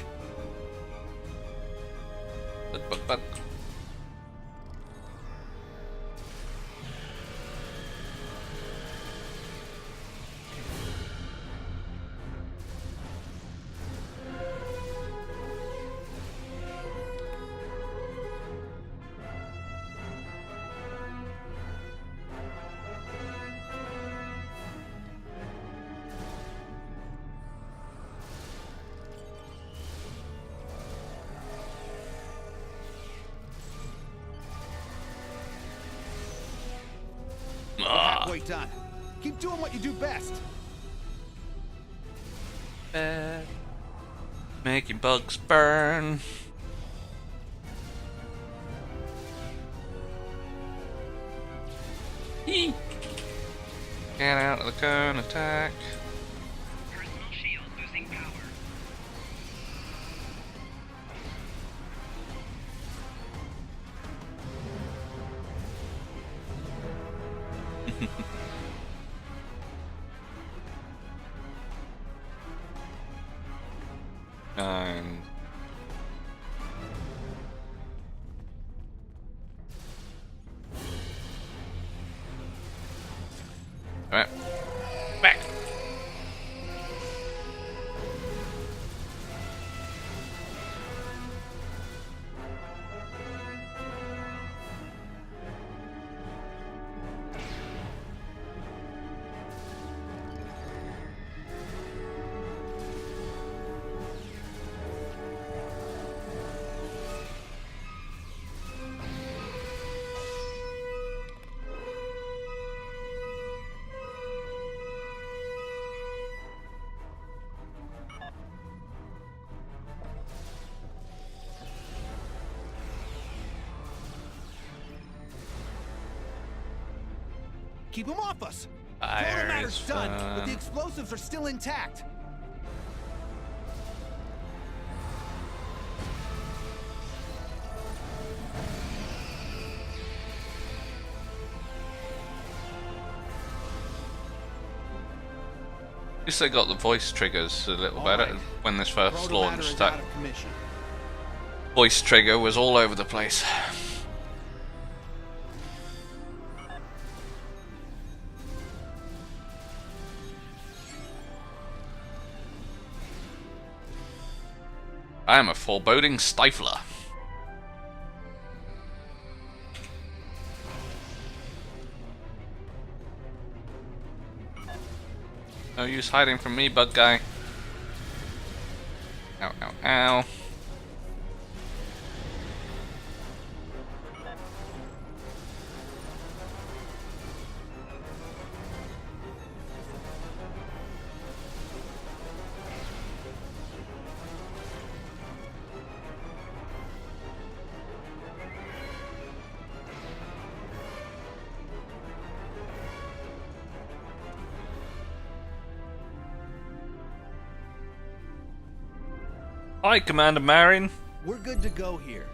Bug. halfway done. Keep doing what you do best. Making bugs burn. Eee. Get out of the cone, attack. Personal shield losing power. And alright. Back. Keep them off us. Fire All that matter's is done, but fun. the explosives are still intact. At least they got the voice triggers a little All better right. when this first Protomatter launched. is That out of commission. voice trigger was all over the place. I am a foreboding stifler. No use hiding from me, bug guy. Ow, ow, ow. Hi, Commander Marin. We're good to go here.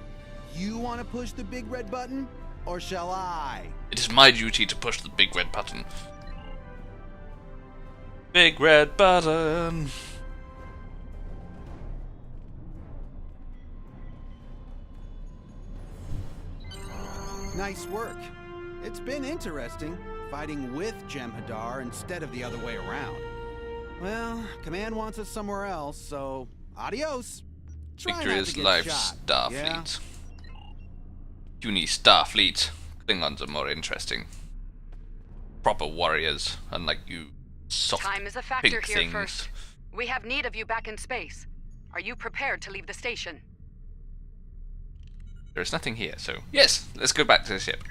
You want to push the big red button, or shall I? It is my duty to push the big red button. Big red button. Nice work. It's been interesting, fighting with Jem'Hadar instead of the other way around. Well, Command wants us somewhere else, so adios. Try Victory not is to get life, shot, Starfleet. yeah? You need Starfleet. Klingons are more interesting. Proper warriors, unlike you soft Time is a factor pink here things. first. We have need of you back in space. Are you prepared to leave the station? There is nothing here, so yes, let's go back to the ship.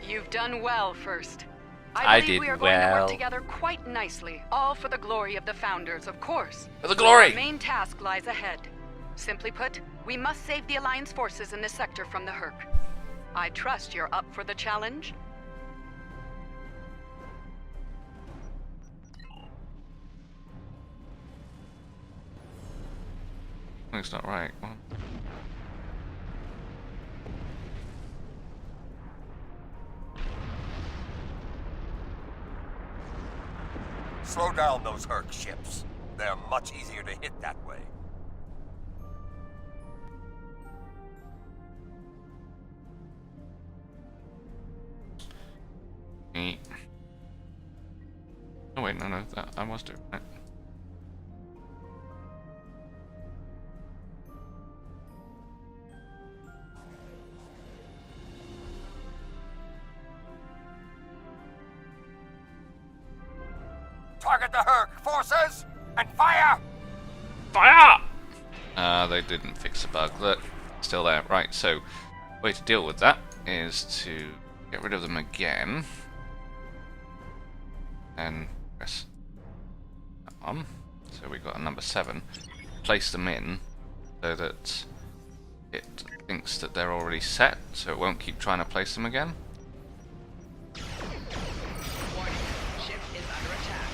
You've done well, First. I believe did we are going to well. work together quite nicely, all for the glory of the Founders, of course. For the glory! Our main task lies ahead. Simply put, we must save the Alliance forces in this sector from the Herc. I trust you're up for the challenge? Something's not right. What? Slow down those Herc ships. They're much easier to hit that way. wait, no, that I was doing it. Target the Herc forces and fire! Fire! They didn't fix the bug. Look, still there. Right, so way to deal with that is to get rid of them again. And press that on. So we got a number 7. Place them in so that it thinks that they're already set, so it won't keep trying to place them again. Warning, ship is under attack.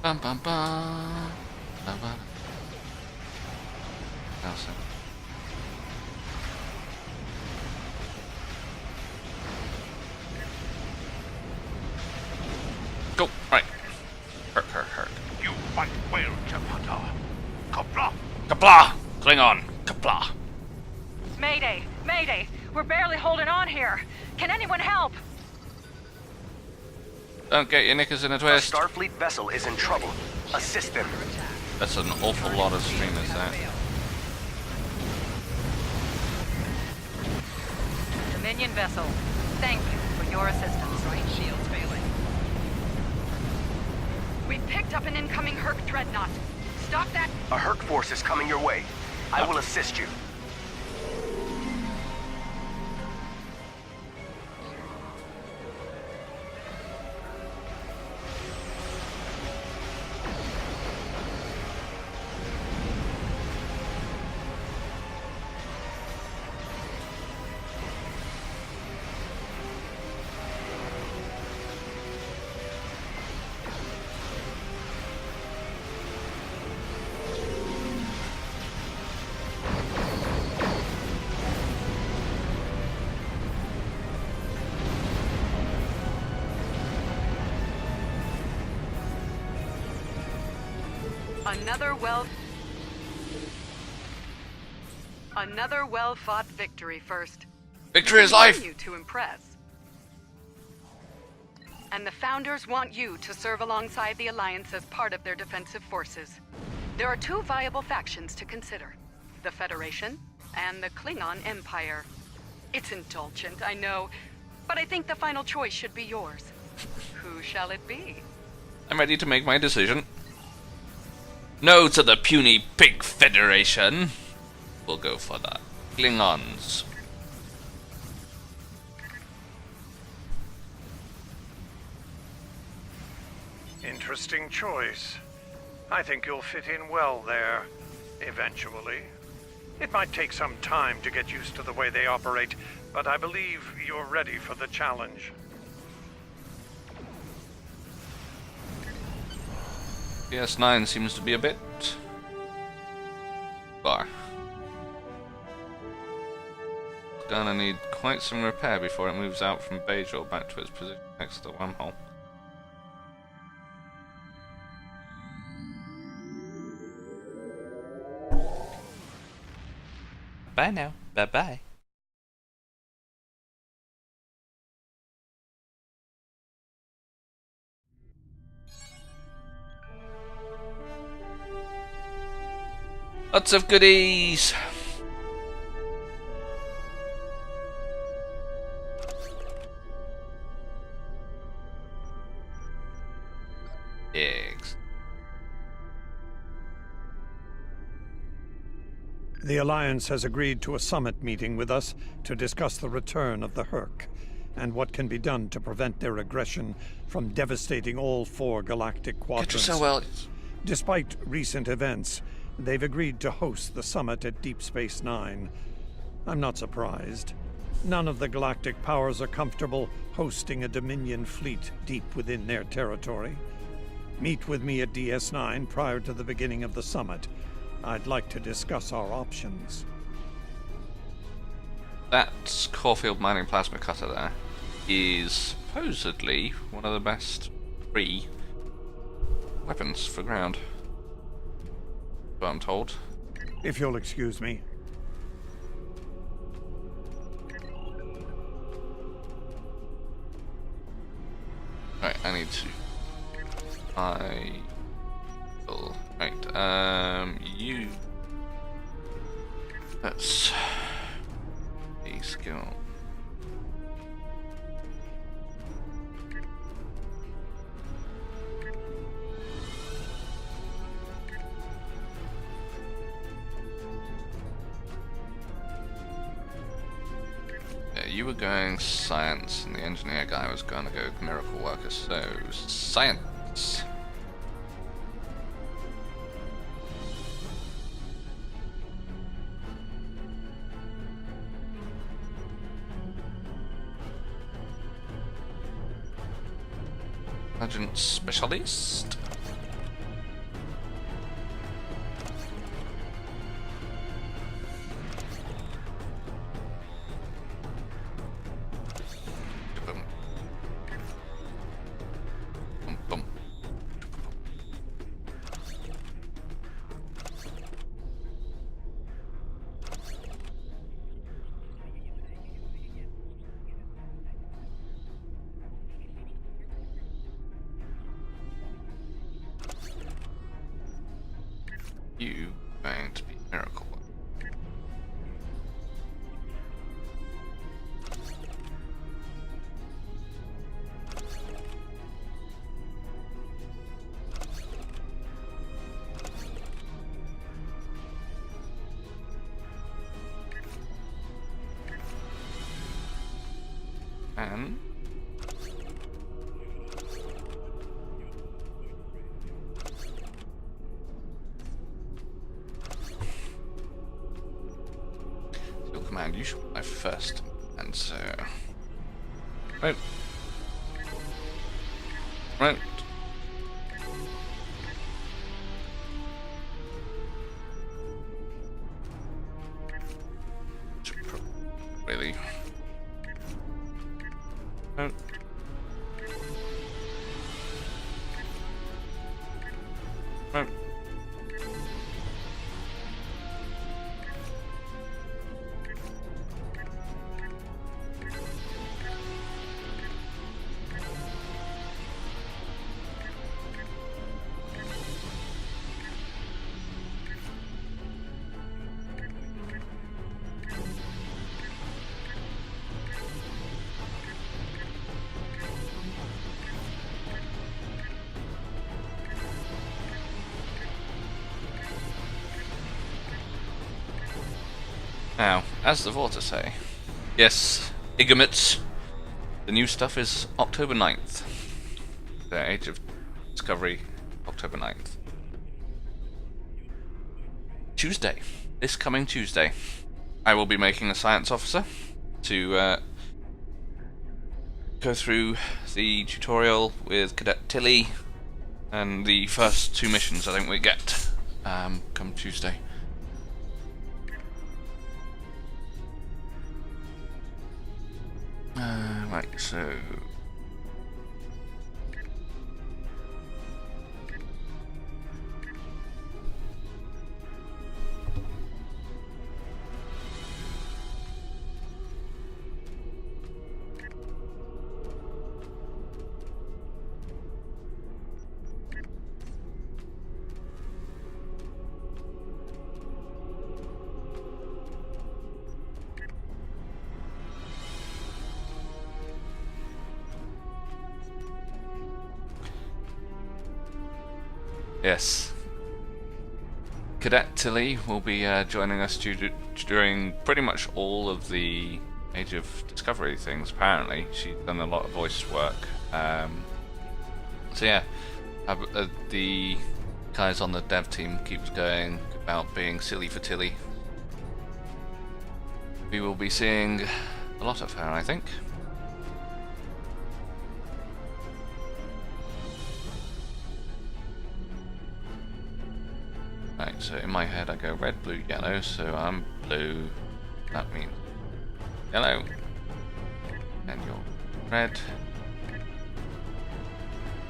Bum bum bum. Bum, bum. Nelson. Go! Right. Hurt. You fight well, Chapata. Kapla! Kapla! Klingon! Kapla! Mayday! Mayday! We're barely holding on here. Can anyone help? Don't get your knickers in a A twist. Starfleet vessel is in trouble. Assist them. That's an awful lot of streamers there. Dominion vessel. Thank you for your assistance. Right shield's failing. We picked up an incoming Herc dreadnought. Stop that. A Herc force is coming your way. I will assist you. Another well-fought victory first. Victory is life! You to impress. And the Founders want you to serve alongside the Alliance as part of their defensive forces. There are 2 viable factions to consider. The Federation and the Klingon Empire. It's indulgent, I know, but I think the final choice should be yours. Who shall it be? I'm ready to make my decision. No to the puny pig federation. We'll go for that. Klingons. Interesting choice. I think you'll fit in well there, eventually. It might take some time to get used to the way they operate, but I believe you're ready for the challenge. PS9 seems to be a bit far. It's gonna need quite some repair before it moves out from Bajor back to its position next to the wormhole. Bye now. Bye bye. Lots of goodies. Eggs. The Alliance has agreed to a summit meeting with us to discuss the return of the Herc, and what can be done to prevent their aggression from devastating all 4 galactic quadrants. So well. Despite recent events, they've agreed to host the summit at Deep Space Nine. I'm not surprised. None of the galactic powers are comfortable hosting a Dominion fleet deep within their territory. Meet with me at DS9 prior to the beginning of the summit. I'd like to discuss our options. That Caulfield mining plasma cutter there is supposedly one of the best free weapons for ground. But I'm told. If you'll excuse me. Right, I need to. Right, you. That's a skill. Yeah, you were going science, and the engineer guy was going to go miracle worker. So science. Agent specialist. Boom. Boom. You going to be miracle. And command, you should fly first, and so right. Really? Right. Right. Now, as the Vorta say, yes, Igamits, the new stuff is October 9th. The Age of Discovery, October 9th. Tuesday. This coming Tuesday. I will be making a science officer to go through the tutorial with Cadet Tilly and the first 2 missions I think we get come Tuesday. Right, so yes. Cadet Tilly will be joining us during pretty much all of the Age of Discovery things. Apparently, she's done a lot of voice work. So yeah, the guys on the dev team keeps going about being silly for Tilly. We will be seeing a lot of her, I think. Right, so in my head I go red, blue, yellow, so I'm blue, that means yellow, and you're red,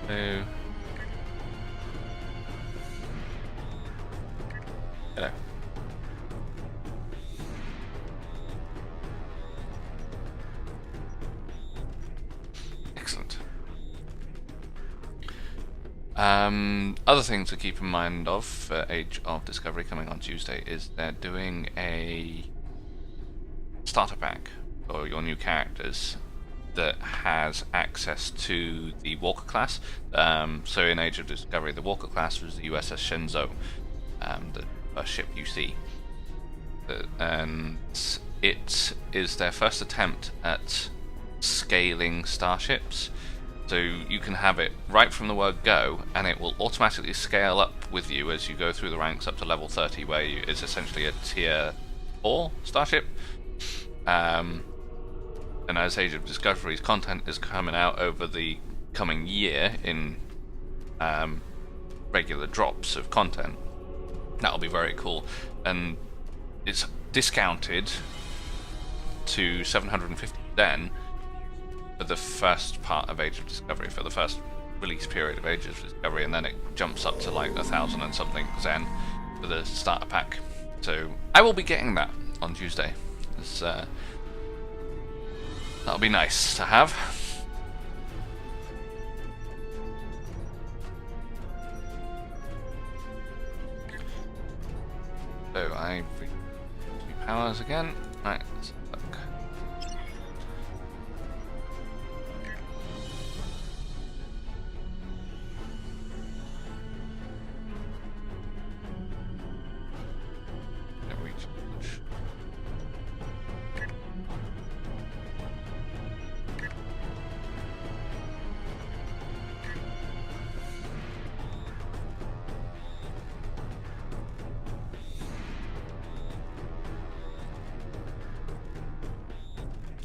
blue, yellow. Excellent. Other things to keep in mind of for Age of Discovery coming on Tuesday is they're doing a starter pack for your new characters that has access to the Walker class. So in Age of Discovery, the Walker class was the USS Shenzhou, the first ship you see. And it is their first attempt at scaling starships. So you can have it right from the word go, and it will automatically scale up with you as you go through the ranks up to level 30, where it's essentially a tier 4 starship. And as Age of Discovery's content is coming out over the coming year in regular drops of content, that'll be very cool. And it's discounted to 750 then for the first part of Age of Discovery, for the first release period of Age of Discovery, and then it jumps up to like 1,000 and something Zen for the starter pack. So I will be getting that on Tuesday. That'll be nice to have. So I reach 2 powers again. Right, let's look.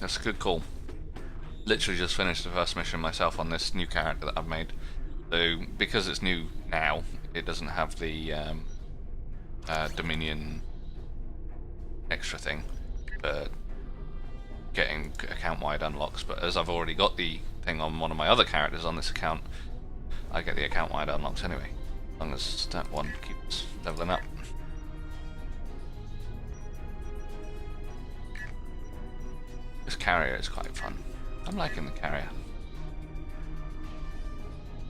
That's a good call. Literally just finished the first mission myself on this new character that I've made. So because it's new now, it doesn't have the Dominion extra thing for getting account-wide unlocks. But as I've already got the thing on one of my other characters on this account, I get the account-wide unlocks anyway, as long as that one keeps leveling up. This carrier is quite fun. I'm liking the carrier.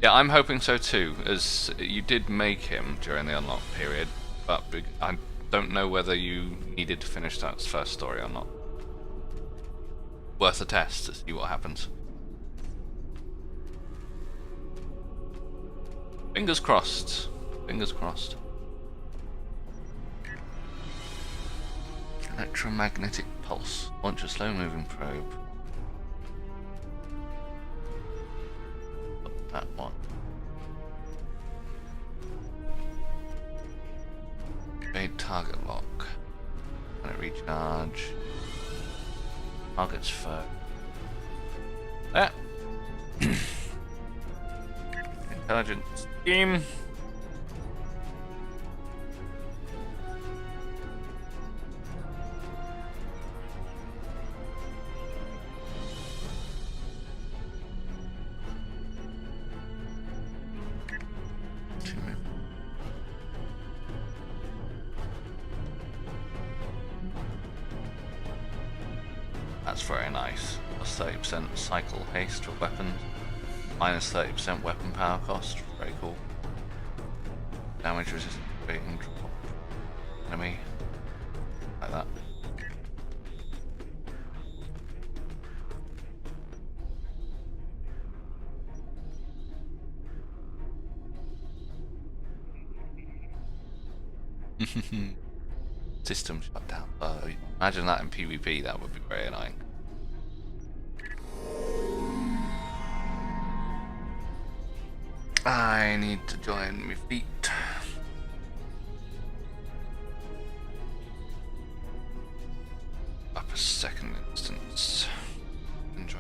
Yeah, I'm hoping so too, as you did make him during the unlock period, but I don't know whether you needed to finish that first story or not. Worth a test to see what happens. Fingers crossed. Fingers crossed. Electromagnetic pulse. Launch a slow-moving probe. That one. Evade target lock. When it recharge. Target's foe. There. Intelligence scheme. That's very nice. Plus 30% cycle haste for weapons. Minus 30% weapon power cost. Very cool. Damage resistance being drop enemy. Like that. System shut down. Imagine that in PvP, that would be very annoying. I need to join my feet. Up a second instance. Enjoy.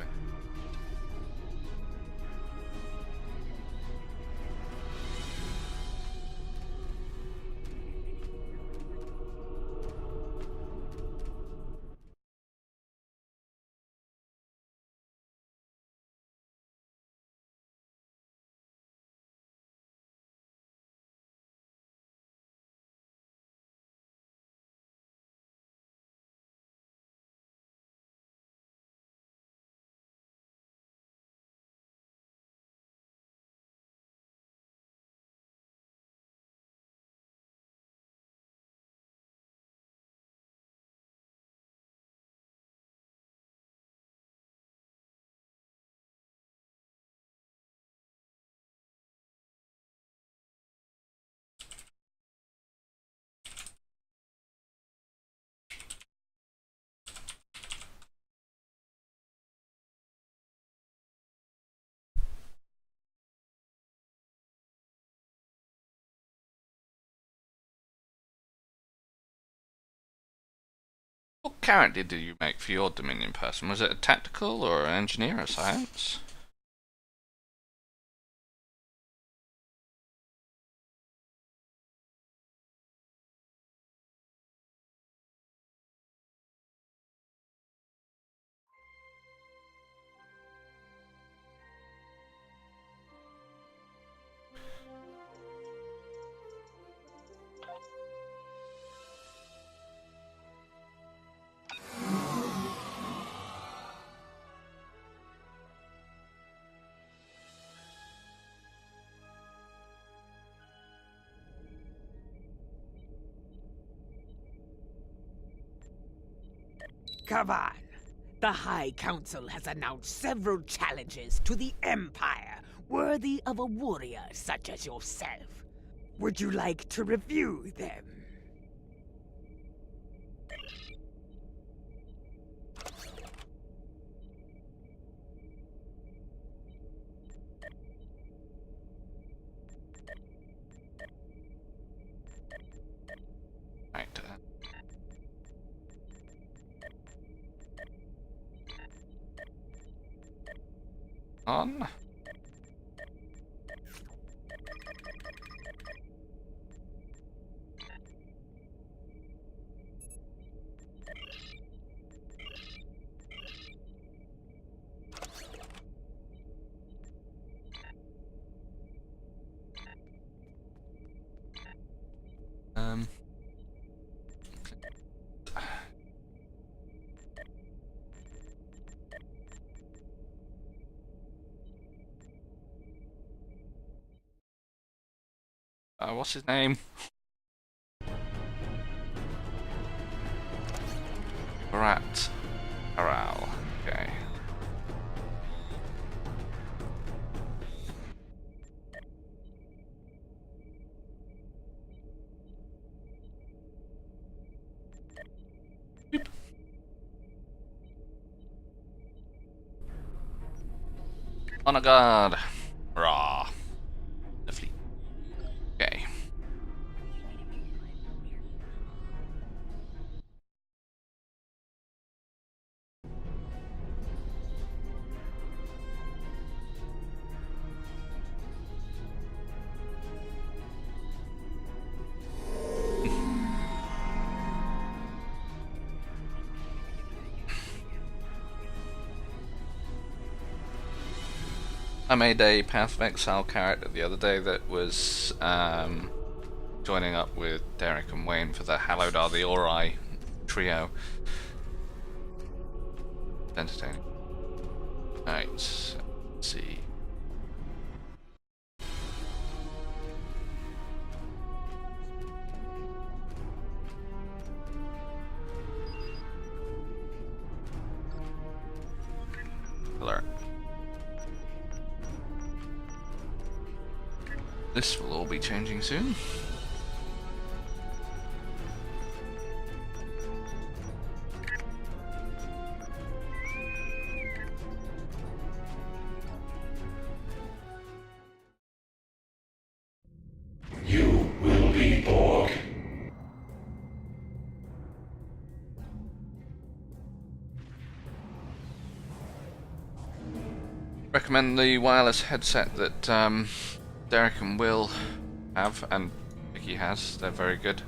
What character did you make for your Dominion person? Was it a tactical or an engineer or science? Come on. The High Council has announced several challenges to the Empire worthy of a warrior such as yourself. Would you like to review them? Right. On. What's his name? Rat. Aral. Okay. Beep. Honor guard. Rah. Lovely. Okay. I made a Path of Exile character the other day that was joining up with Derek and Wayne for the Hallowed Are the Ori trio. Entertaining. Alright, let's see. Alert. This will all be changing soon. recommend the wireless headset that Derek and Will have, and Vicky has. They're very good.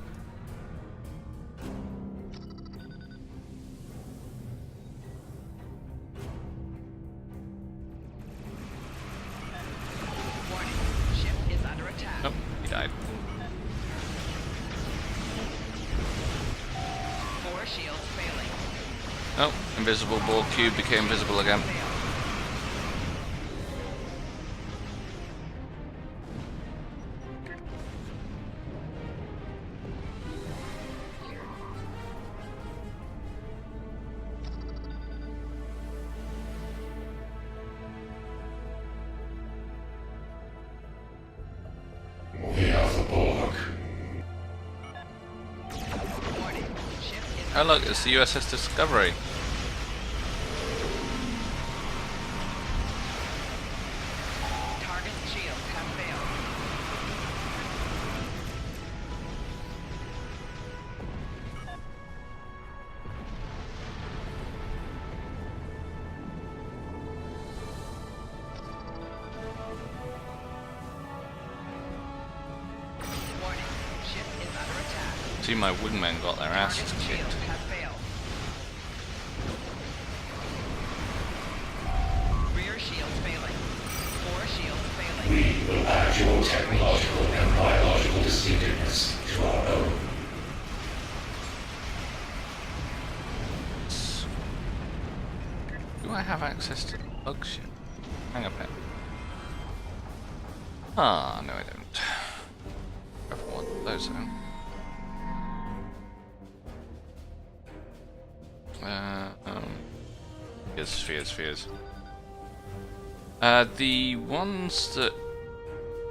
Warning. Ship is under attack. Oh, he died. 4 shields failing. Oh, invisible ball cube became visible again. We have the bulwark. Warning. Ship is Oh look, it's the USS Discovery. Target shields have failed. Warning. Ship is under attack. See, my woodmen got their asses Target kicked. shields have failed. Rear shields failing. 4 shields failing. We will add your technological and biological distinctiveness to our own. Do I have access to the bug ship? Hang up it. Ah, no I don't. I want those out. Spheres. The ones that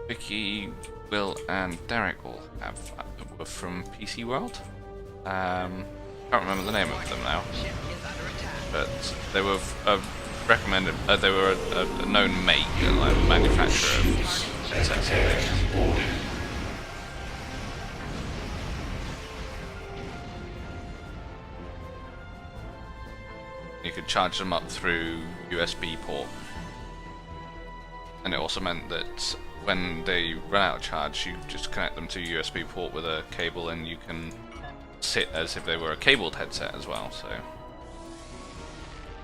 Vicky, Will, and Derek all have were from PC World. Can't remember the name of them now, but they were recommended. They were a known make, like manufacturer of headsets and things. You could charge them up through USB port, and it also meant that when they run out of charge, you just connect them to a USB port with a cable, and you can sit as if they were a cabled headset as well. So,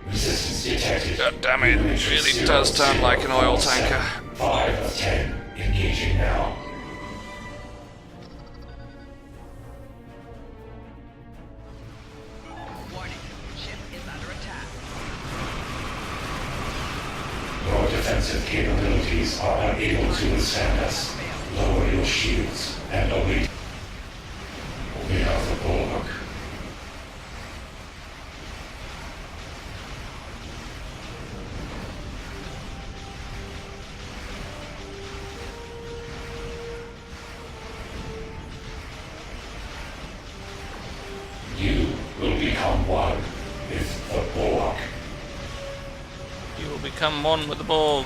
Resistance detected. God damn it! It really does sound like an oil tanker. 5 of 10. Engaging now. Warning. Ship is under attack. Your defensive capabilities are unable to withstand us. Lower your shields and await. We have the bulwark. You will become one with the bulwark. You will become one with the Borg.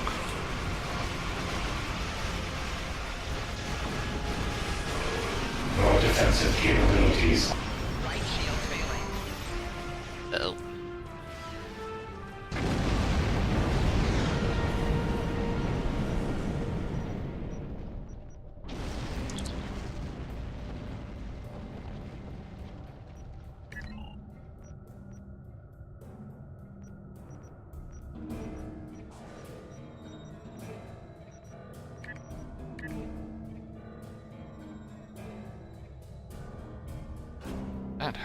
Your defensive capabilities. Right shield failing. Uh-oh. Bad.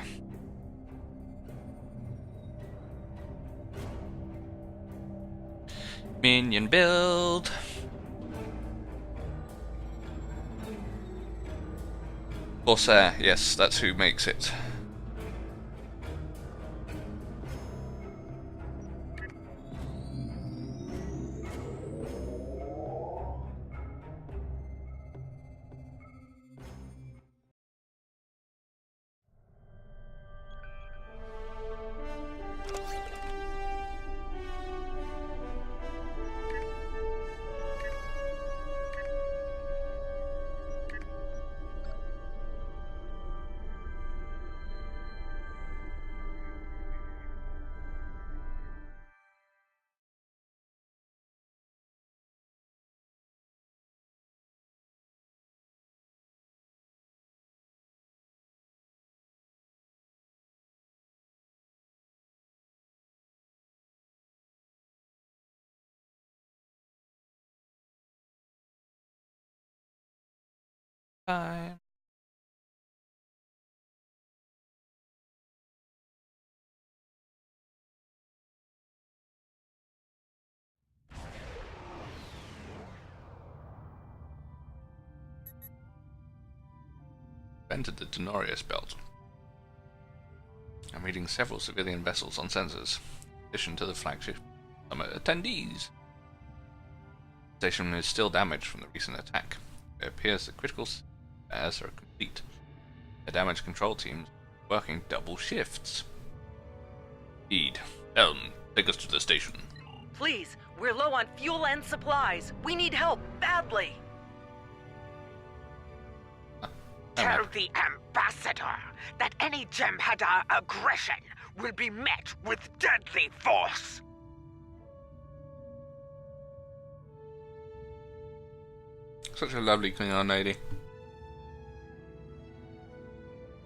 Minion build. Corsair, yes, that's who makes it. Time. Entered the Denorius belt. I'm reading several civilian vessels on sensors, in addition to the flagship summit attendees. The station is still damaged from the recent attack. It appears that critical spares are complete. The damage control teams are working double shifts. Indeed. Elm, take us to the station. Please, we're low on fuel and supplies. We need help badly. Tell the ambassador that any Jem'Hadar aggression will be met with deadly force. Such a lovely Klingon lady.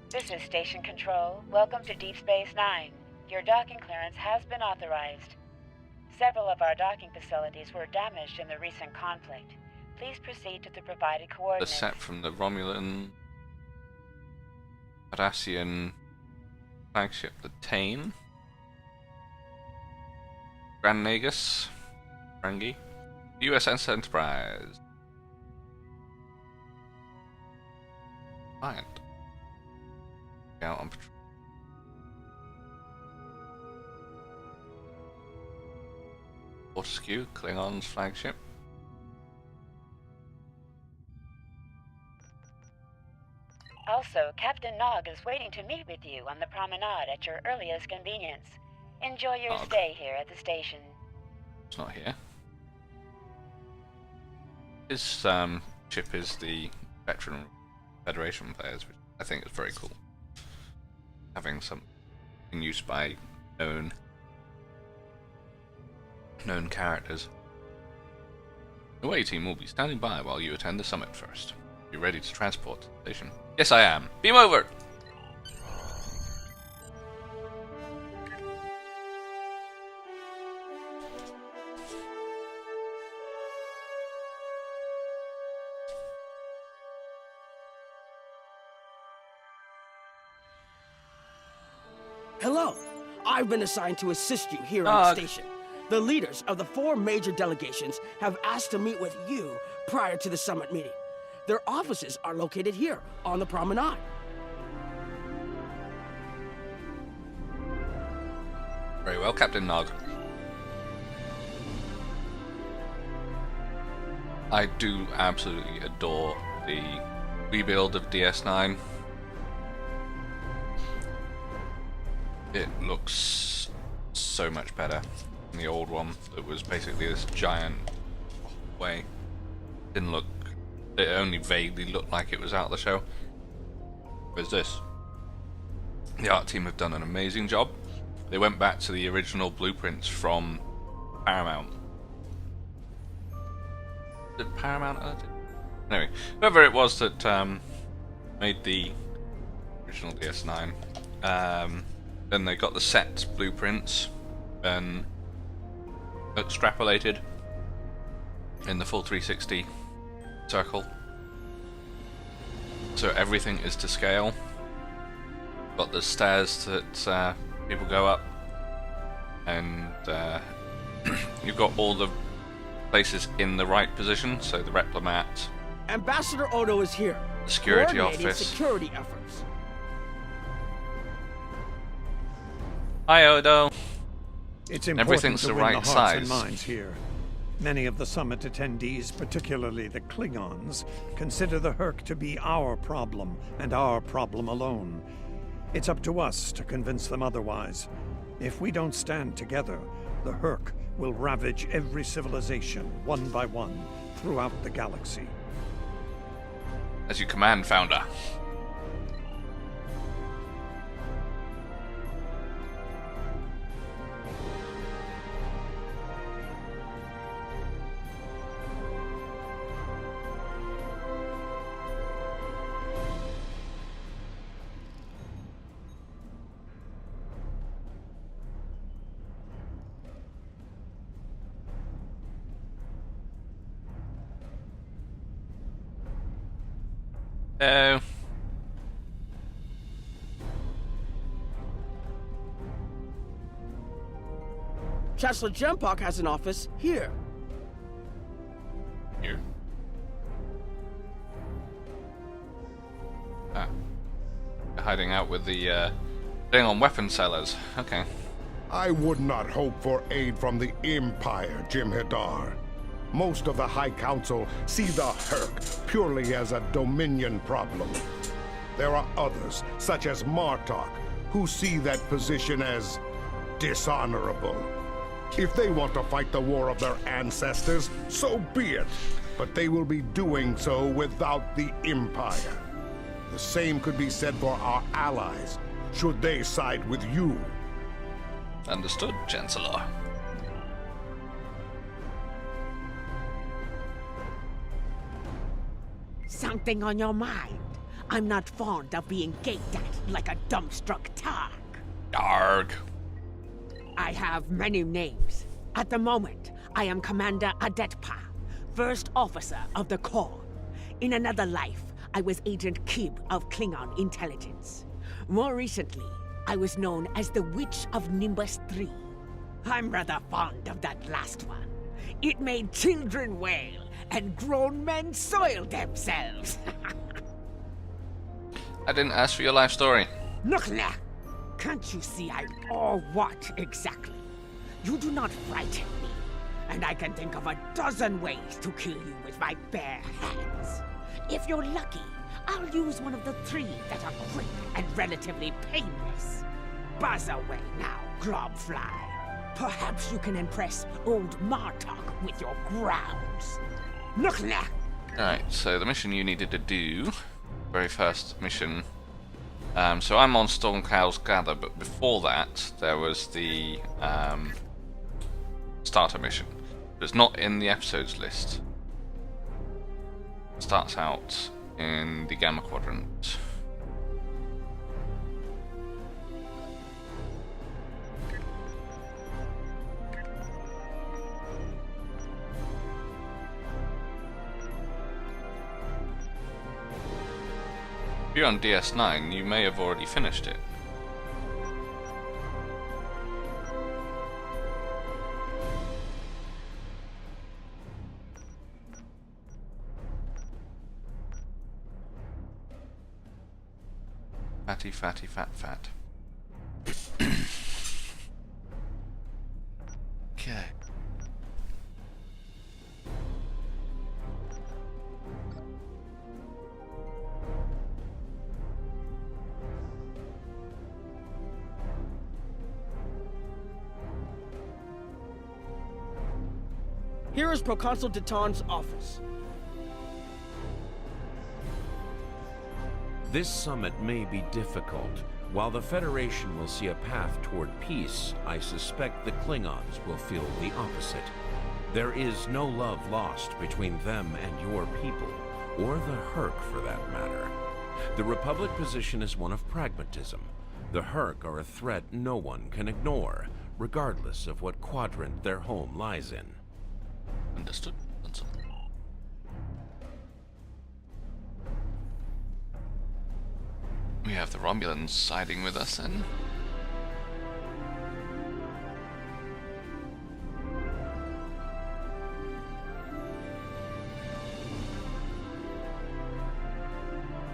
This is Station Control. Welcome to Deep Space Nine. Your docking clearance has been authorized. Several of our docking facilities were damaged in the recent conflict. Please proceed to the provided The coordinates. set from the Romulan Cardassian flagship, the Tane. Grand Nagus. Rangi. USS Enterprise. Client. Out on patrol. Fortescue, Klingon's flagship. Also, Captain Nog is waiting to meet with you on the promenade at your earliest convenience. Enjoy your Nog. stay here at the station. It's not here. His ship is the veteran Federation players, which I think is very cool. Having some in use by known characters. The away team will be standing by while you attend the summit first. Be ready to transport to the station. Yes, I am. Beam over! Hello. I've been assigned to assist you here at the station. The leaders of the 4 major delegations have asked to meet with you prior to the summit meeting. Their offices are located here on the promenade. Very well, Captain Nog. I do absolutely adore the rebuild of DS9. It looks so much better than the old one that was basically this giant way. Didn't look, it only vaguely looked like it was out of the show. Whereas this, the art team have done an amazing job. They went back to the original blueprints from Paramount. Did Paramount art it? Anyway, whoever it was that made the original DS9, then they got the set blueprints and extrapolated in the full 360 circle. So everything is to scale. Got the stairs that people go up, and you've got all the places in the right position, so the Replimat, Ambassador Odo is here. the security coordinating office. security efforts. Hi, Odo. It's important Everything's to the win right the hearts and size. minds here. Many of the summit attendees, particularly the Klingons, consider the Herc to be our problem, and our problem alone. It's up to us to convince them otherwise. If we don't stand together, the Herc will ravage every civilization, one by one, throughout the galaxy. As you command, Founder. Oh. Chancellor Jempok has an office here. Here? Ah. Hiding out with the, thing on weapon sellers. Okay. I would not hope for aid from the Empire, Jim Hadar. Most of the High Council see the Herc purely as a Dominion problem. There are others, such as Martok, who see that position as dishonorable. If they want to fight the war of their ancestors, so be it. But they will be doing so without the Empire. The same could be said for our allies, should they side with you. Understood, Chancellor. Something on your mind? I'm not fond of being gaped at like a dumbstruck targ. Arg. I have many names. At the moment, I am Commander Adetpa, First Officer of the Corps. In another life, I was Agent Kib of Klingon Intelligence. More recently, I was known as the Witch of Nimbus 3. I'm rather fond of that last one. It made children wail and grown men soil themselves. I didn't ask for your life story. Look now! Can't you see or what exactly? You do not frighten me, and I can think of a dozen ways to kill you with my bare hands. If you're lucky, I'll use one of the 3 that are quick and relatively painless. Buzz away now, Globfly. Perhaps you can impress old Martok with your growls. Look now! Alright, so the mission you needed to do, very first mission. So I'm on Stormcloud's Gather, but before that, there was the starter mission. It's not in the episodes list. It starts out in the Gamma Quadrant. If you're on DS9, you may have already finished it. Fatty, fatty, fat, fat. Okay. Here is Proconsul Deton's office. This summit may be difficult. While the Federation will see a path toward peace, I suspect the Klingons will feel the opposite. There is no love lost between them and your people, or the Herc for that matter. The Republic position is one of pragmatism. The Herc are a threat no one can ignore, regardless of what quadrant their home lies in. Understood. We have the Romulans siding with us then.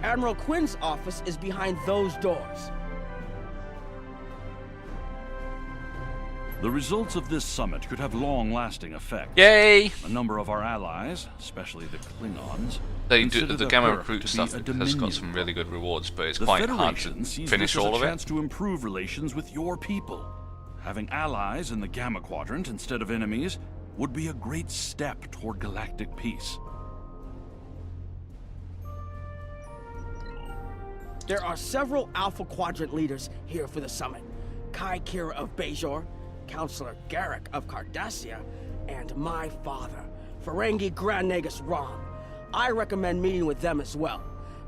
Admiral Quinn's office is behind those doors. The results of this summit could have long-lasting effects. Yay! A number of our allies, especially the Klingons, They do consider the Gamma Herc Recruit to stuff be a has Dominion got some really good rewards, but it's The quite hard to Federation sees finish this as all a of it. chance to improve relations with your people. Having allies in the Gamma Quadrant instead of enemies would be a great step toward galactic peace. There are several Alpha Quadrant leaders here for the summit. Kai Kira of Bajor, Counselor Garrick of Cardassia, and my father, Ferengi Grand Nagus Rom. I recommend meeting with them as well.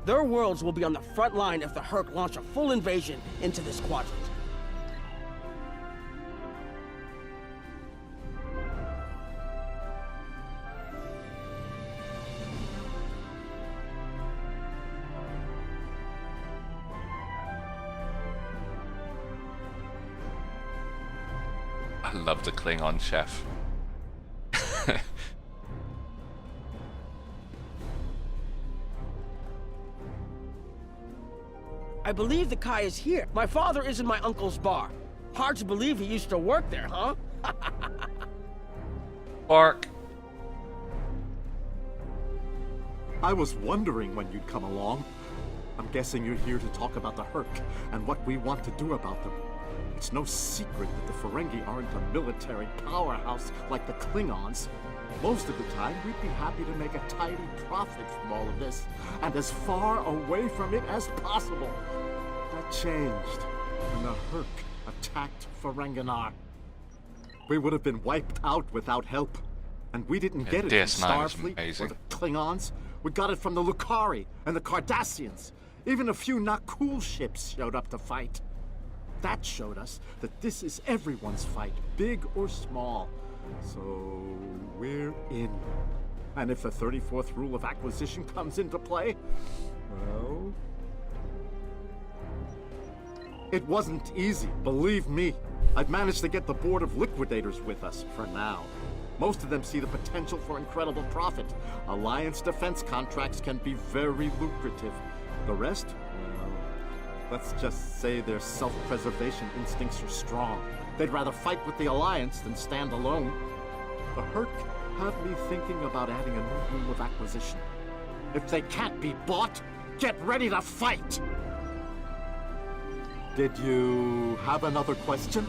Their worlds will be on the front line if the Herc launch a full invasion into this quadrant. I love the Klingon chef. I believe the Kai is here. My father is in my uncle's bar. Hard to believe he used to work there, huh? Bark. I was wondering when you'd come along. I'm guessing you're here to talk about the Herc and what we want to do about them. It's no secret that the Ferengi aren't a military powerhouse like the Klingons. Most of the time, we'd be happy to make a tidy profit from all of this, and as far away from it as possible. That changed when the Herc attacked Ferenginar. We would have been wiped out without help, and we didn't get it from Starfleet or the Klingons. We got it from the Lucari and the Cardassians. Even a few not cool ships showed up to fight. That showed us that this is everyone's fight, big or small. So we're in. And if the 34th rule of acquisition comes into play, well... It wasn't easy, believe me. I've managed to get the Board of Liquidators with us, for now. Most of them see the potential for incredible profit. Alliance defense contracts can be very lucrative. The rest, well, let's just say their self-preservation instincts are strong. They'd rather fight with the Alliance than stand alone. The Herc have me thinking about adding a new rule of acquisition. If they can't be bought, get ready to fight! Did you have another question?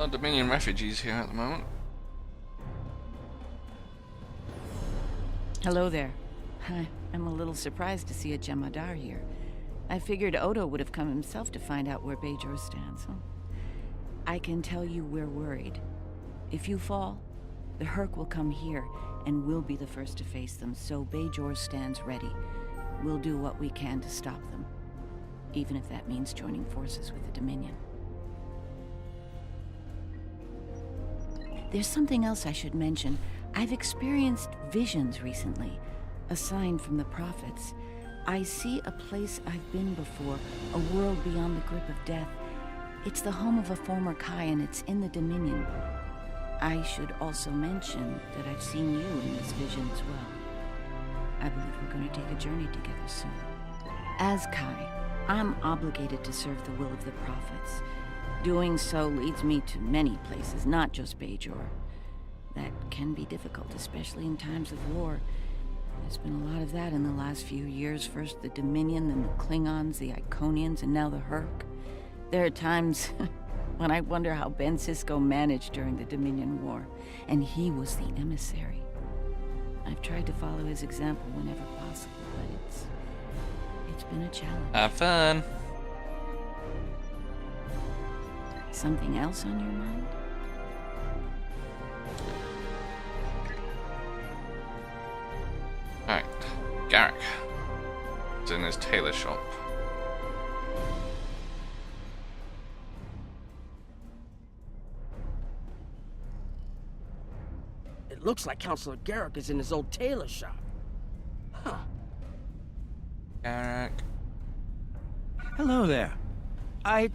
Dominion refugees here at the moment. Hello there. I'm a little surprised to see a Jemadar here. I figured Odo would have come himself to find out where Bajor stands. I can tell you we're worried. If you fall, the Herc will come here, and we'll be the first to face them, so Bajor stands ready. We'll do what we can to stop them, even if that means joining forces with the Dominion. There's something else I should mention. I've experienced visions recently, a sign from the prophets. I see a place I've been before, a world beyond the grip of death. It's the home of a former Kai, and it's in the Dominion. I should also mention that I've seen you in this vision as well. I believe we're going to take a journey together soon. As Kai, I'm obligated to serve the will of the prophets. Doing so leads me to many places, not just Bajor. That can be difficult, especially in times of war. There's been a lot of that in the last few years. First the Dominion, then the Klingons, the Iconians, and now the Herc. There are times when I wonder how Ben Sisko managed during the Dominion War, and he was the emissary. I've tried to follow his example whenever possible, but it's been a challenge. Have fun. Something else on your mind? Alright, Garrick. He's in his tailor shop. It looks like Counselor Garrick is in his old tailor shop. Huh. Garrick. Hello there. I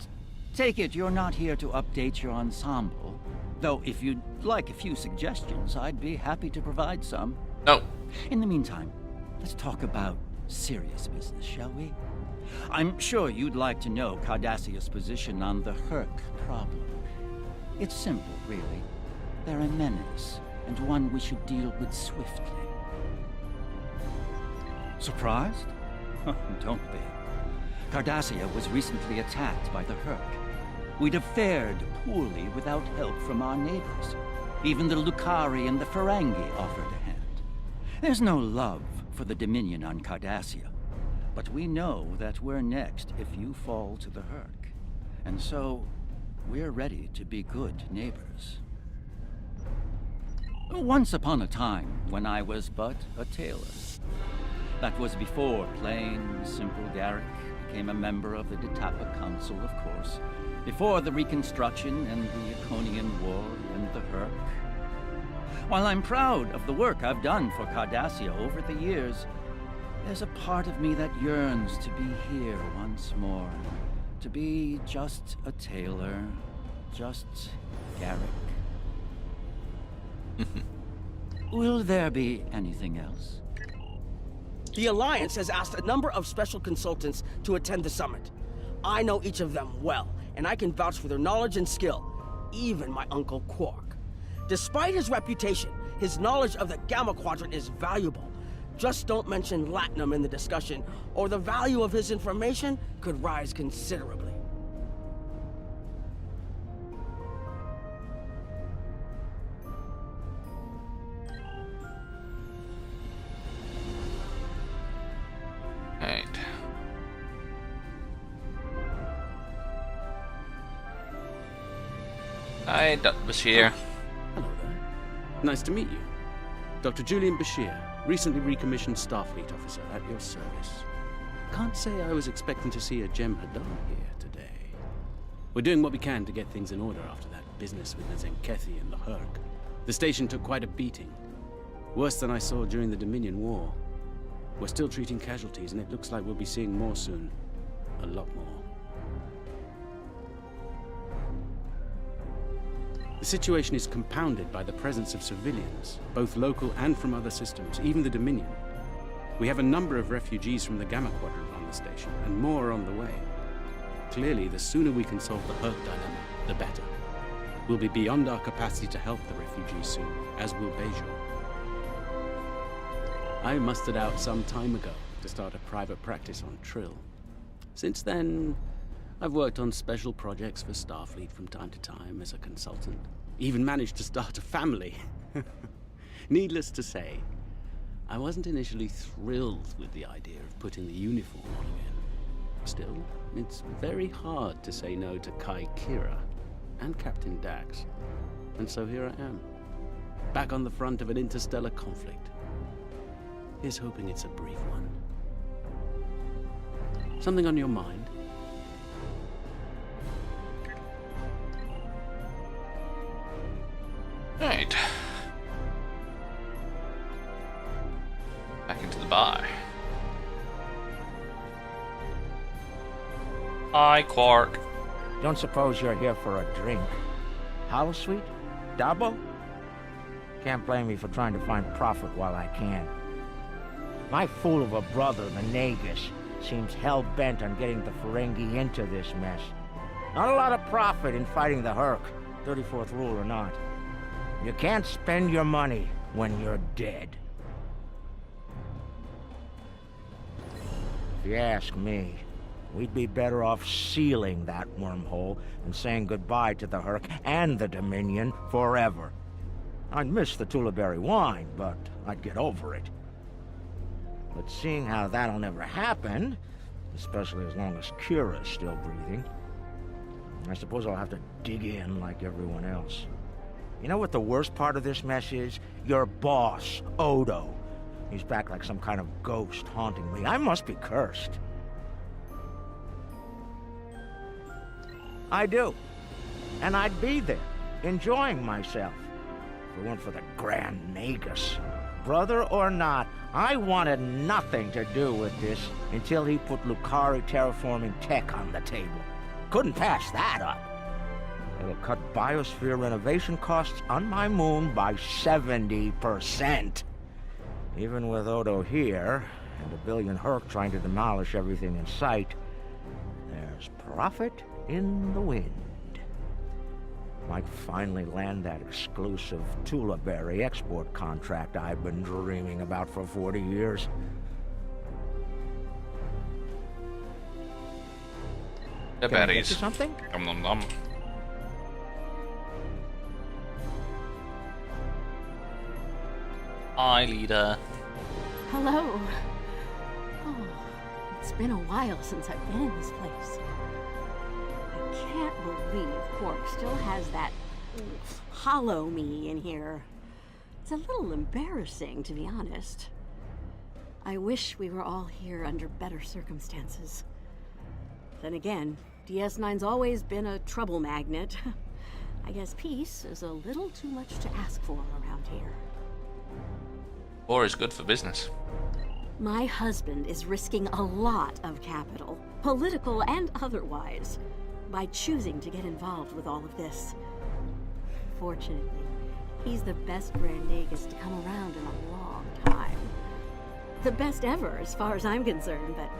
take it you're not here to update your ensemble. Though if you'd like a few suggestions, I'd be happy to provide some. No. In the meantime, let's talk about serious business, shall we? I'm sure you'd like to know Cardassia's position on the Herc problem. It's simple, really. They're a menace, and one we should deal with swiftly. Surprised? Don't be. Cardassia was recently attacked by the Herc. We'd have fared poorly without help from our neighbors. Even the Lucari and the Ferengi offered a hand. There's no love for the Dominion on Cardassia, but we know that we're next if you fall to the Herc. And so, we're ready to be good neighbors. Once upon a time, when I was but a tailor. That was before plain, simple Garrick became a member of the Detapa Council, of course. Before the Reconstruction and the Iconian War and the Herc. While I'm proud of the work I've done for Cardassia over the years, there's a part of me that yearns to be here once more. To be just a tailor, just Garrick. Will there be anything else? The Alliance has asked a number of special consultants to attend the summit. I know each of them well, and I can vouch for their knowledge and skill, even my Uncle Quark. Despite his reputation, his knowledge of the Gamma Quadrant is valuable. Just don't mention Latinum in the discussion, or the value of his information could rise considerably. Right. Hi, Dr. Bashir. Hello there. Nice to meet you. Dr. Julian Bashir, recently recommissioned Starfleet officer at your service. Can't say I was expecting to see a Jem Hadar here today. We're doing what we can to get things in order after that business with the Zenkethi and the Herc. The station took quite a beating. Worse than I saw during the Dominion War. We're still treating casualties, and it looks like we'll be seeing more soon. A lot more. The situation is compounded by the presence of civilians, both local and from other systems, even the Dominion. We have a number of refugees from the Gamma Quadrant on the station, and more on the way. Clearly, the sooner we can solve the Herc dilemma, the better. We'll be beyond our capacity to help the refugees soon, as will Bajor. I mustered out some time ago to start a private practice on Trill. Since then, I've worked on special projects for Starfleet from time to time as a consultant. Even managed to start a family. Needless to say, I wasn't initially thrilled with the idea of putting the uniform on again. Still, it's very hard to say no to Kai Kira and Captain Dax. And so here I am, back on the front of an interstellar conflict. Here's hoping it's a brief one. Something on your mind? Right. Back into the bar. Hi, Quark. Don't suppose you're here for a drink? Hollow Sweet? Double? Can't blame me for trying to find profit while I can. My fool of a brother, the Nagus, seems hell-bent on getting the Ferengi into this mess. Not a lot of profit in fighting the Herc, 34th rule or not. You can't spend your money when you're dead. If you ask me, we'd be better off sealing that wormhole and saying goodbye to the Herc and the Dominion forever. I'd miss the Tulaberry wine, but I'd get over it. But seeing how that'll never happen, especially as long as Kira's still breathing, I suppose I'll have to dig in like everyone else. You know what the worst part of this mess is? Your boss, Odo. He's back like some kind of ghost haunting me. I must be cursed. I do. And I'd be there, enjoying myself, if it weren't for the Grand Nagus. Brother or not, I wanted nothing to do with this until he put Lucari terraforming tech on the table. Couldn't pass that up. It'll cut biosphere renovation costs on my moon by 70%. Even with Odo here, and a billion Herc trying to demolish everything in sight, there's profit in the wind. Might finally land that exclusive Tulaberry export contract I've been dreaming about for 40 years. The Can I get berries. you something? Nom nom nom. Hi, leader. Hello. Oh, it's been a while since I've been in this place. I can't believe Quark still has that hollow me in here. It's a little embarrassing, to be honest. I wish we were all here under better circumstances. Then again, DS9's always been a trouble magnet. I guess peace is a little too much to ask for around here. War is good for business. My husband is risking a lot of capital, political and otherwise, by choosing to get involved with all of this. Fortunately, he's the best Grand Nagus to come around in a long time. The best ever, as far as I'm concerned, but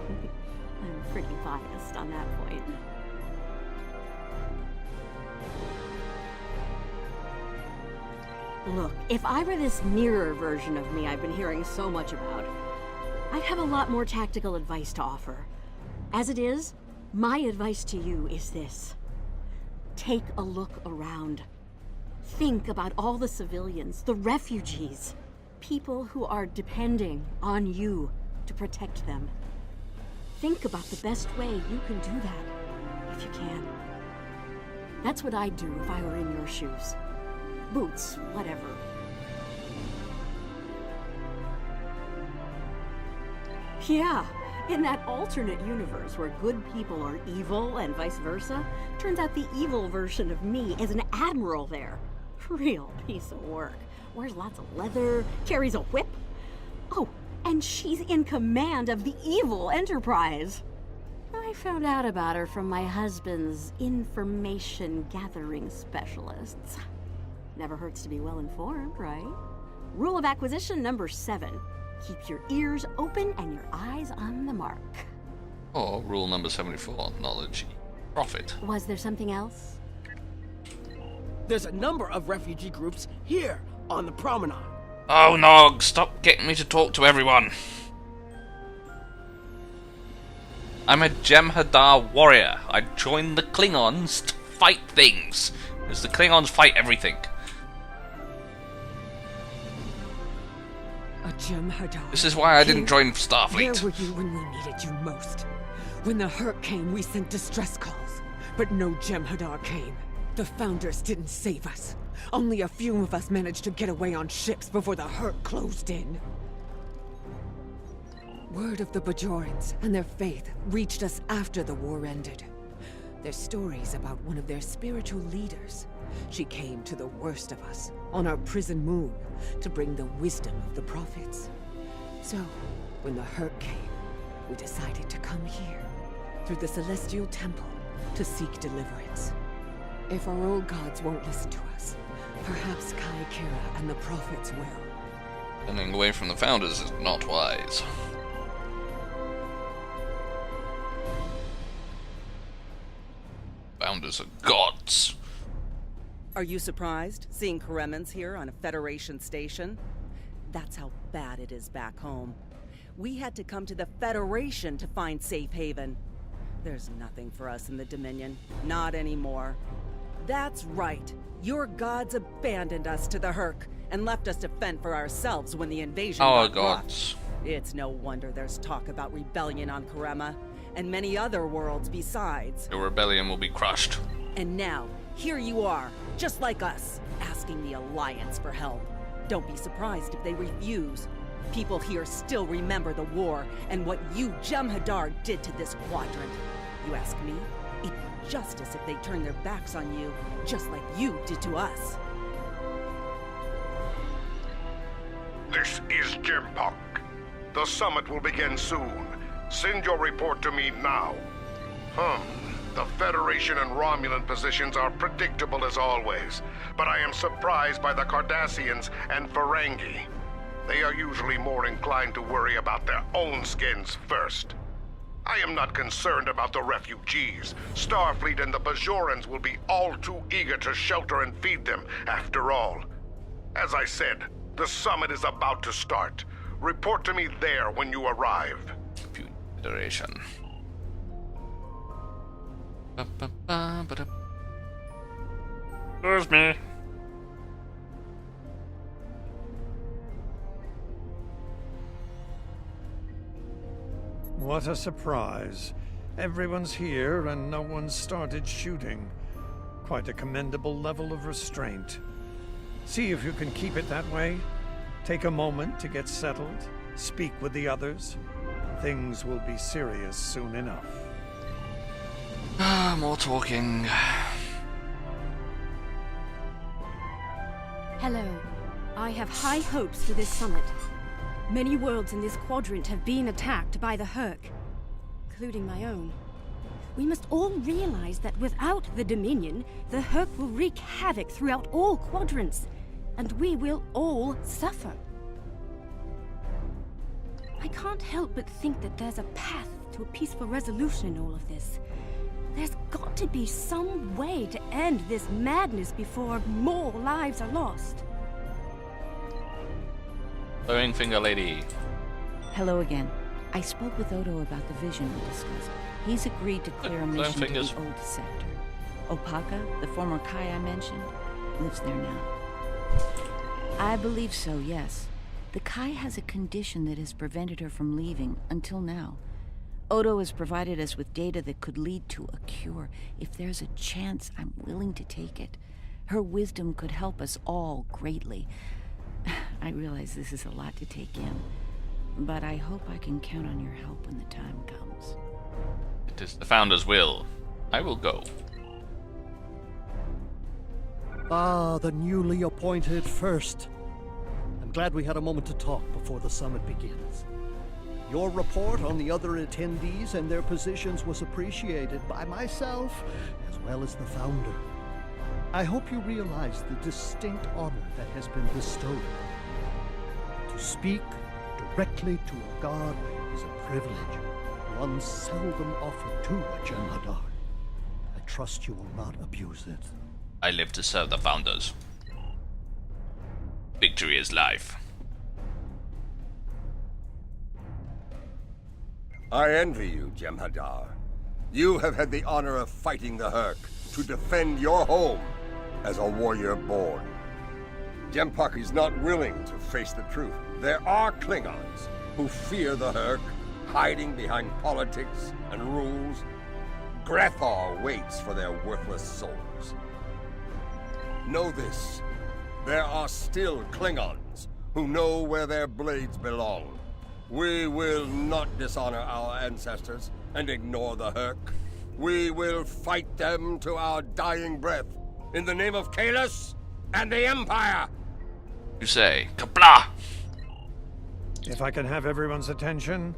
I'm pretty biased on that point. Look, if I were this nearer version of me I've been hearing so much about, I'd have a lot more tactical advice to offer. As it is, my advice to you is this. Take a look around. Think about all the civilians, the refugees, people who are depending on you to protect them. Think about the best way you can do that, if you can. That's what I'd do if I were in your shoes. Boots, whatever. Yeah, in that alternate universe where good people are evil and vice versa, turns out the evil version of me is an admiral there. Real piece of work. Wears lots of leather, carries a whip. Oh, and she's in command of the evil Enterprise. I found out about her from my husband's information gathering specialists. Never hurts to be well informed, right? Rule of acquisition number 7. Keep your ears open and your eyes on the mark. Or rule number 74, knowledge, profit. Was there something else? There's a number of refugee groups here on the promenade. Oh, Nog, stop getting me to talk to everyone. I'm a Jem'Hadar warrior. I joined the Klingons to fight things, because the Klingons fight everything. A Jem'Hadar. This is why I didn't join Starfleet. Where were you when we needed you most? When the Hurt came, we sent distress calls, but no Jem'Hadar came. The Founders didn't save us. Only a few of us managed to get away on ships before the Hurt closed in. Word of the Bajorans and their faith reached us after the war ended. Their stories about one of their spiritual leaders. She came to the worst of us, on our prison moon, to bring the wisdom of the prophets. So, when the Hurt came, we decided to come here, through the Celestial Temple, to seek deliverance. If our old gods won't listen to us, perhaps Kai Kira and the prophets will. Running away from the Founders is not wise. Founders are gods. Are you surprised, seeing Karemans here on a Federation station? That's how bad it is back home. We had to come to the Federation to find safe haven. There's nothing for us in the Dominion. Not anymore. That's right. Your gods abandoned us to the Herc and left us to fend for ourselves when the invasion Our got rough. gods. It's no wonder there's talk about rebellion on Karema, and many other worlds besides. Your rebellion will be crushed. And now, here you are, just like us, asking the Alliance for help. Don't be surprised if they refuse. People here still remember the war and what you, Jem'Hadar, did to this quadrant. You ask me? It'd be justice if they turned their backs on you, just like you did to us. This is Jimpock. The summit will begin soon. Send your report to me now. The Federation and Romulan positions are predictable as always, but I am surprised by the Cardassians and Ferengi. They are usually more inclined to worry about their own skins first. I am not concerned about the refugees. Starfleet and the Bajorans will be all too eager to shelter and feed them, after all. As I said, the summit is about to start. Report to me there when you arrive. Federation. Excuse me. What a surprise. Everyone's here and no one's started shooting. Quite a commendable level of restraint. See if you can keep it that way. Take a moment to get settled. Speak with the others. Things will be serious soon enough. More talking. Hello. I have high hopes for this summit. Many worlds in this quadrant have been attacked by the Herc, including my own. We must all realize that without the Dominion, the Herc will wreak havoc throughout all quadrants, and we will all suffer. I can't help but think that there's a path to a peaceful resolution in all of this. There's got to be some way to end this madness before more lives are lost. Glowing Finger Lady. Hello again. I spoke with Odo about the vision we discussed. He's agreed to clear a mission to the old sector. Opaka, the former Kai I mentioned, lives there now. I believe so, yes. The Kai has a condition that has prevented her from leaving until now. Odo has provided us with data that could lead to a cure. If there's a chance, I'm willing to take it. Her wisdom could help us all greatly. I realize this is a lot to take in, but I hope I can count on your help when the time comes. It is the Founder's will. I will go. Ah, the newly appointed First. I'm glad we had a moment to talk before the summit begins. Your report on the other attendees and their positions was appreciated by myself as well as the Founder. I hope you realize the distinct honor that has been bestowed upon you. To speak directly to a god is a privilege, one seldom offered to a Jem'Hadar. I trust you will not abuse it. I live to serve the Founders. Victory is life. I envy you, Jem'Hadar. You have had the honor of fighting the Herc to defend your home as a warrior born. Jem'Pak is not willing to face the truth. There are Klingons who fear the Herc, hiding behind politics and rules. Grethar waits for their worthless souls. Know this. There are still Klingons who know where their blades belong. We will not dishonor our ancestors and ignore the Herc. We will fight them to our dying breath in the name of Kahless and the Empire! You say, Kapla! If I can have everyone's attention,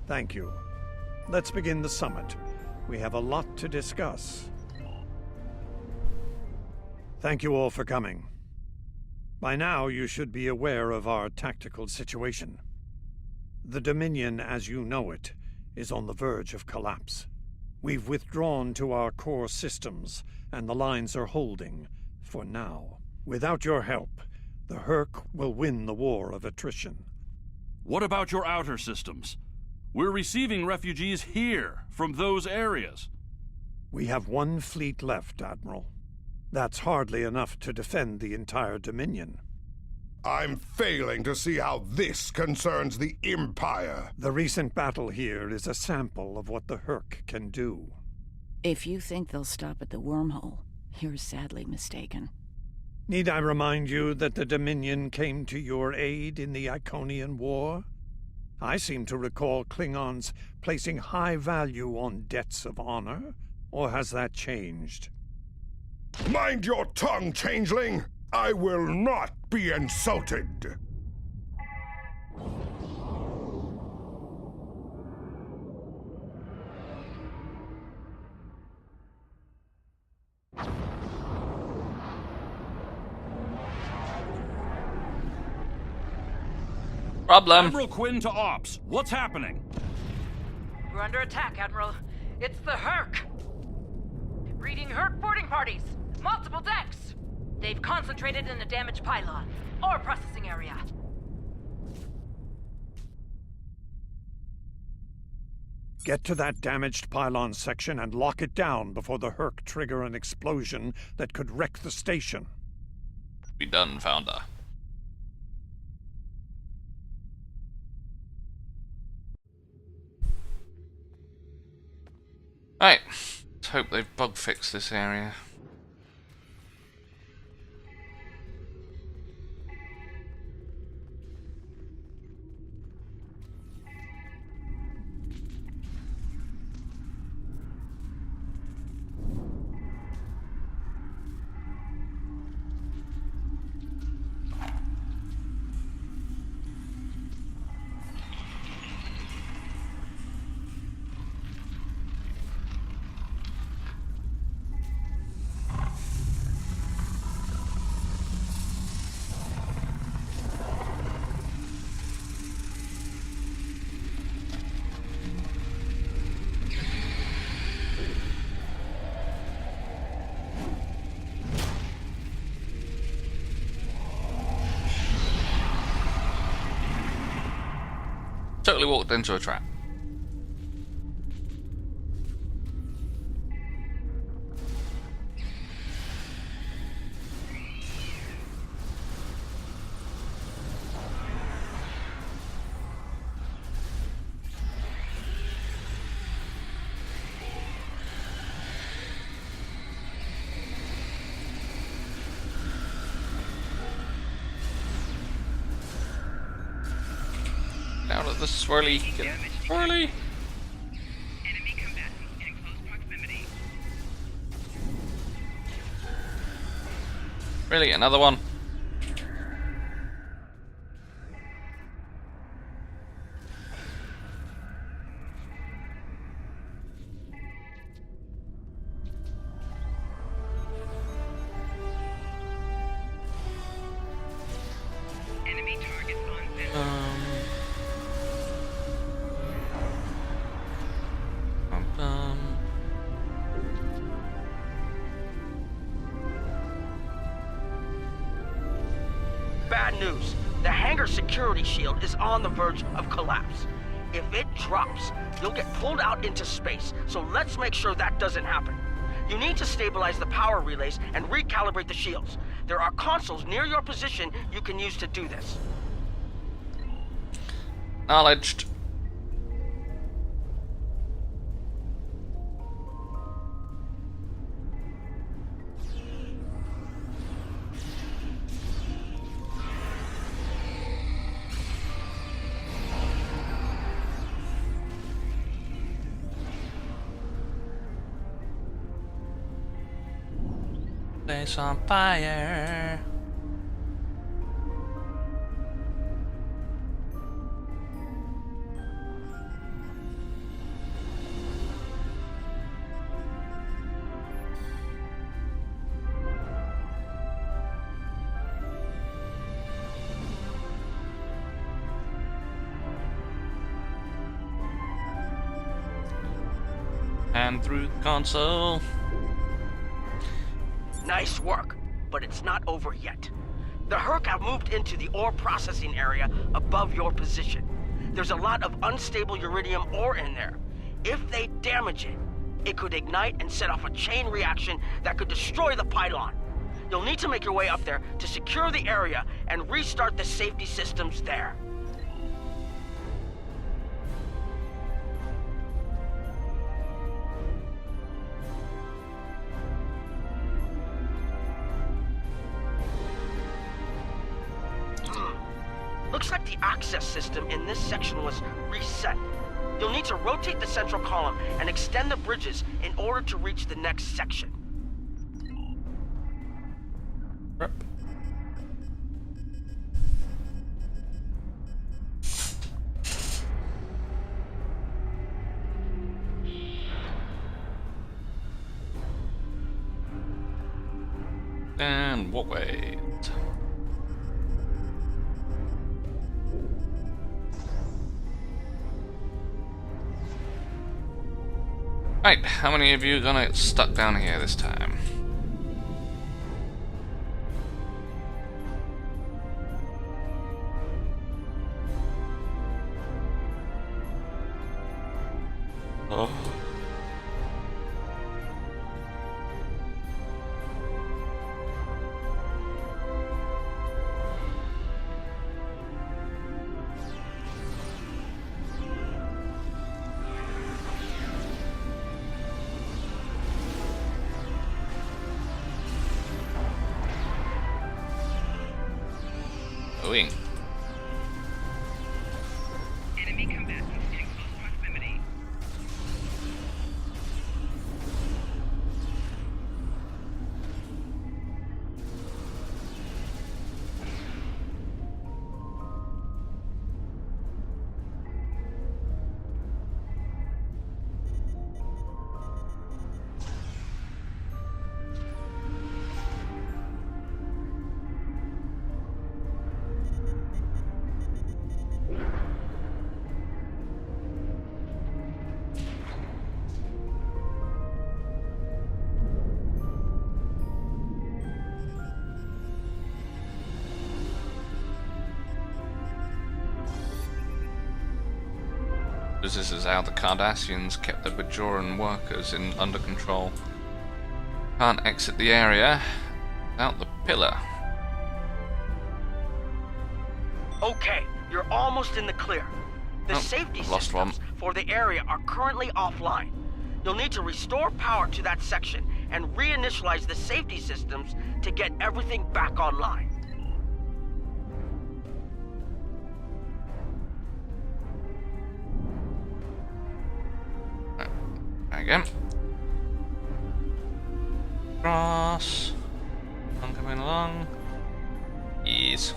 thank you. Let's begin the summit. We have a lot to discuss. Thank you all for coming. By now, you should be aware of our tactical situation. The Dominion, as you know it, is on the verge of collapse. We've withdrawn to our core systems, and the lines are holding, for now. Without your help, the Herc will win the war of attrition. What about your outer systems? We're receiving refugees here, from those areas. We have one fleet left, Admiral. That's hardly enough to defend the entire Dominion. I'm failing to see how this concerns the Empire. The recent battle here is a sample of what the Herc can do. If you think they'll stop at the wormhole, you're sadly mistaken. Need I remind you that the Dominion came to your aid in the Iconian War? I seem to recall Klingons placing high value on debts of honor, or has that changed? Mind your tongue, changeling! I will not be insulted! Problem. Admiral Quinn to Ops. What's happening? We're under attack, Admiral. It's the Herc. Reading Herc boarding parties. Multiple decks. They've concentrated in a damaged pylon. Ore processing area. Get to that damaged pylon section and lock it down before the Herc trigger an explosion that could wreck the station. Be done, Founder. Right, let's hope they've bug fixed this area. totally walked into a trap. Out of the swirly. Get swirly. Really, another one? Enemy targets on Bad news. The hangar security shield is on the verge of collapse. If it drops, you'll get pulled out into space, so let's make sure that doesn't happen. You need to stabilize the power relays and recalibrate the shields. There are consoles near your position you can use to do this. Acknowledged. Place on fire. And through the console. Nice work, but it's not over yet. The Herc have moved into the ore processing area above your position. There's a lot of unstable uridium ore in there. If they damage it, it could ignite and set off a chain reaction that could destroy the pylon. You'll need to make your way up there to secure the area and restart the safety systems there. Looks like the access system in this section was reset. You'll need to rotate the central column and extend the bridges in order to reach the next section. And walkway. Right, how many of you are gonna get stuck down here this time? Oh. Going. Enemy combatants in close proximity. because this is how the Cardassians kept the Bajoran workers under control. Can't exit the area without the pillar. Okay, you're almost in the clear. The safety systems for the area are currently offline. You'll need to restore power to that section and reinitialize the safety systems to get everything back online. Again. Cross. I'm coming along. Yes.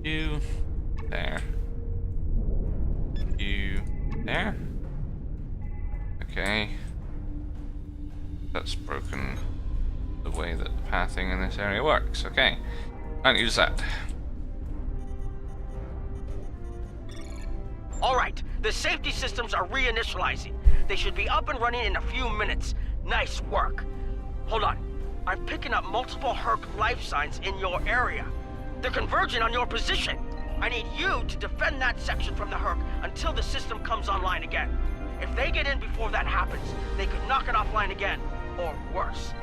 You there. You there. Okay. That's broken the way that the pathing in this area works. Okay. Can't use that. Alright, the safety systems are reinitializing. They should be up and running in a few minutes. Nice work. Hold on. I'm picking up multiple Herc life signs in your area. They're converging on your position. I need you to defend that section from the Herc until the system comes online again. If they get in before that happens, they could knock it offline again, or worse.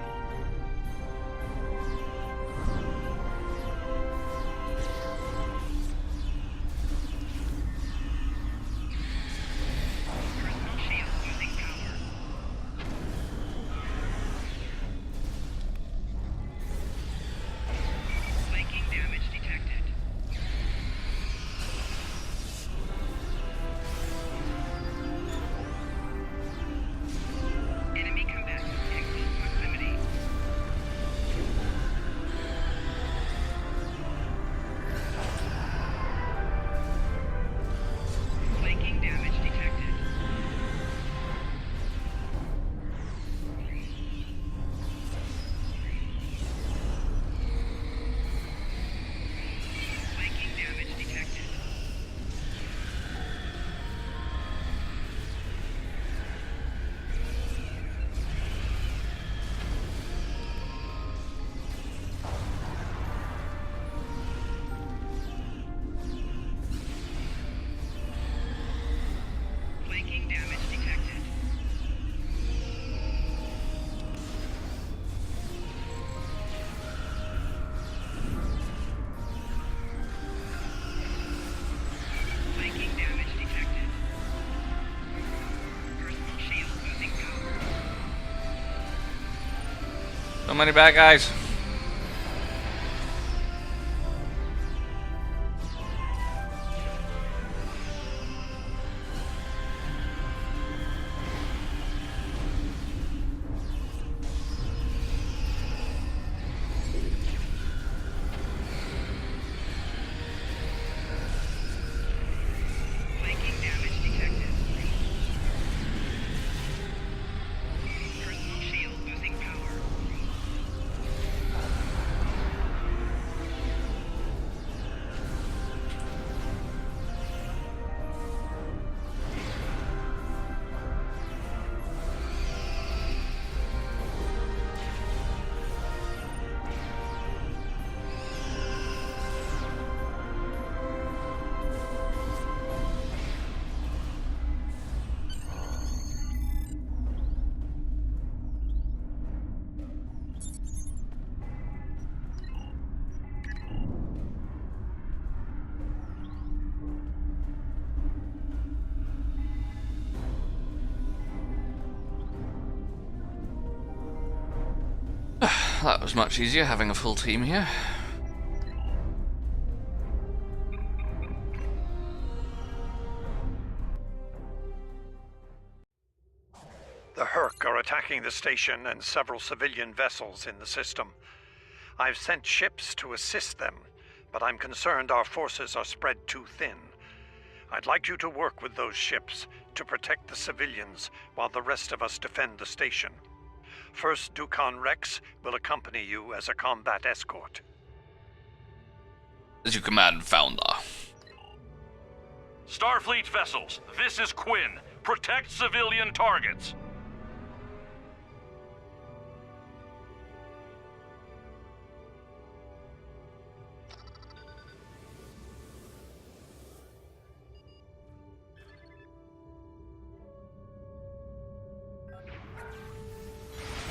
So many bad guys. That was much easier having a full team here. The Herc are attacking the station and several civilian vessels in the system. I've sent ships to assist them, but I'm concerned our forces are spread too thin. I'd like you to work with those ships to protect the civilians while the rest of us defend the station. First Dukan Rex will accompany you as a combat escort. As you command, Founder. Starfleet vessels, this is Quinn. Protect civilian targets.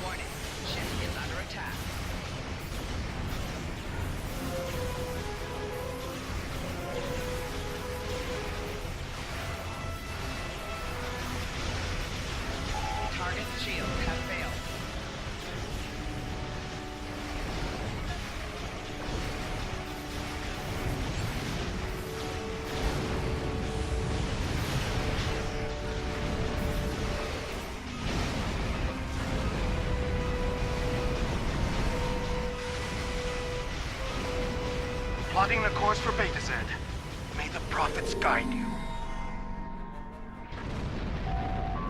Warning, ship is under attack. Target's shields have failed. Plotting the course for Beta Z. May the prophets guide you.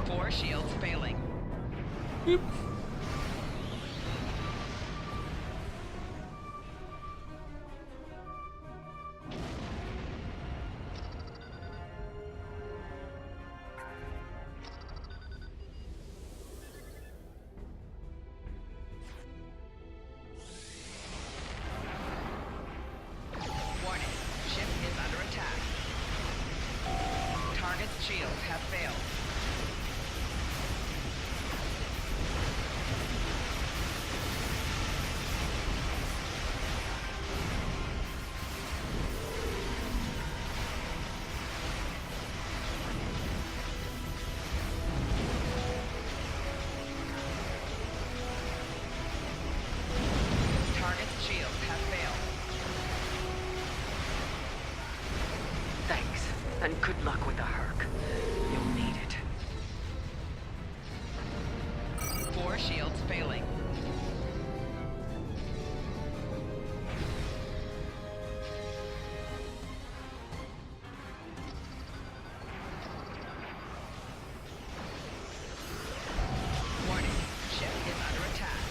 4 shields failing. Warning, ship is under attack. Target's shields have failed. Target's shields have failed. Thanks, and good luck with the Herc. You'll need it. 4 shields failing. Warning, ship is under attack.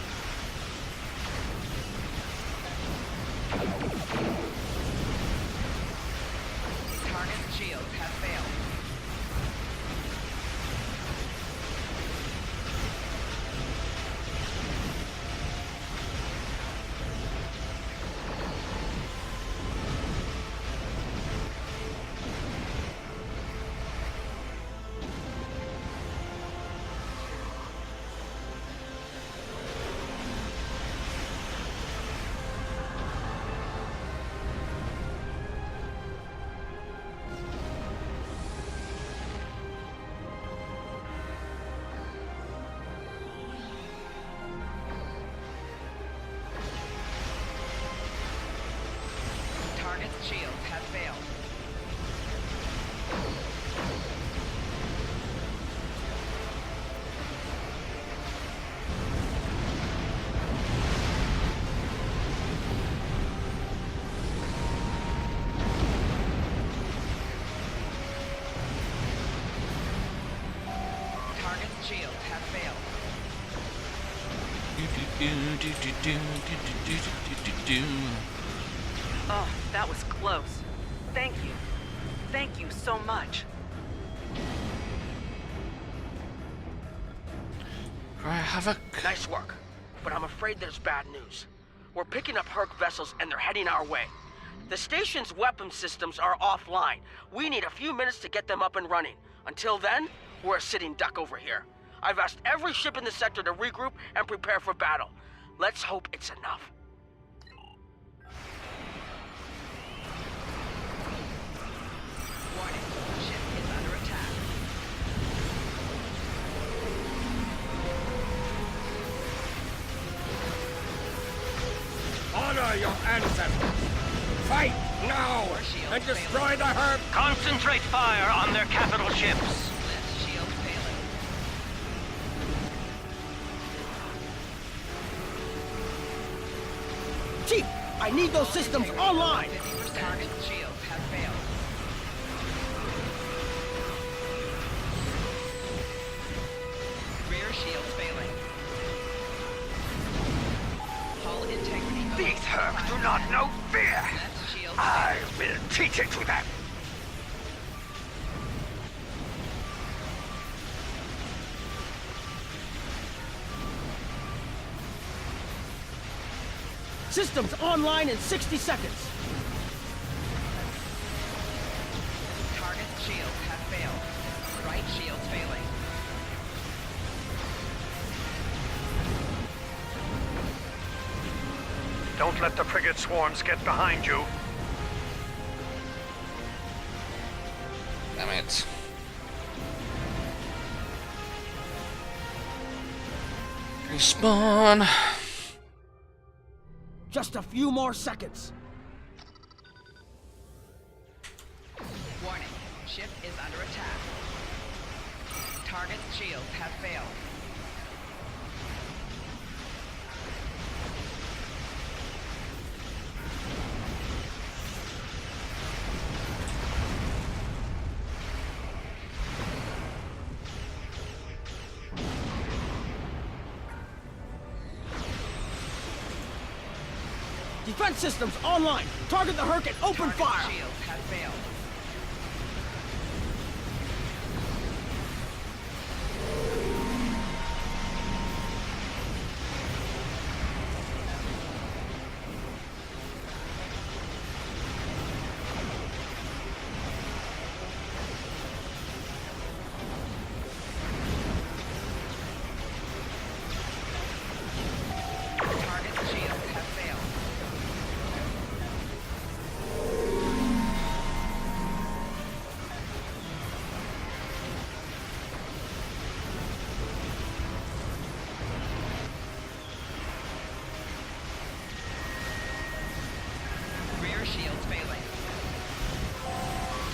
Target's shields have failed. Target's shields have failed. Target's shields have failed. Oh, that was close. Thank you. Thank you so much. Havoc. Nice work, but I'm afraid there's bad news. We're picking up Herc vessels and they're heading our way. The station's weapon systems are offline. We need a few minutes to get them up and running. Until then, we're a sitting duck over here. I've asked every ship in the sector to regroup and prepare for battle. Let's hope it's enough. Warning, ship is under attack. Honor your ancestors. Fight now and destroy the Herc. Concentrate fire on their capital ships. Shield failing. Chief, I need those systems online. Target shields have failed. Rear shields failing. These Herc do not know fear! I will teach it to them! Systems online in 60 seconds. Target's shields have failed. Right shield's failing. Don't let the frigate swarms get behind you. Damn it. Respawn. Just a few more seconds. Warning. Ship is under attack. Target's shields have failed. Defense systems online. Target the Herc and open fire. Shields have failed. Target's shields have failed. Rear shields failing.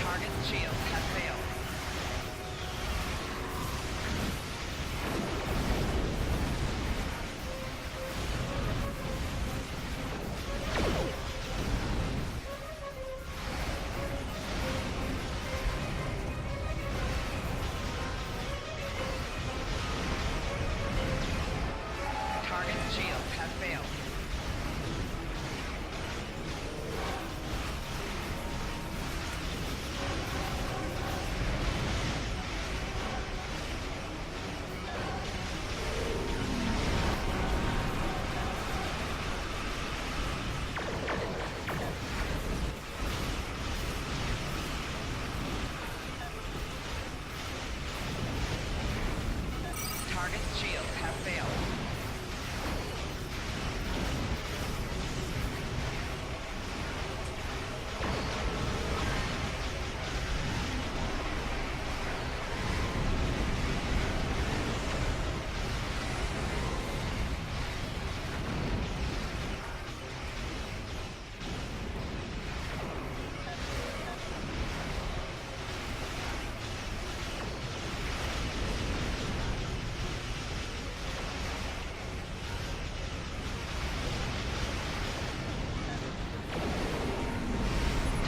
Target's shields have failed. Target's shields have failed. Target's shields have failed.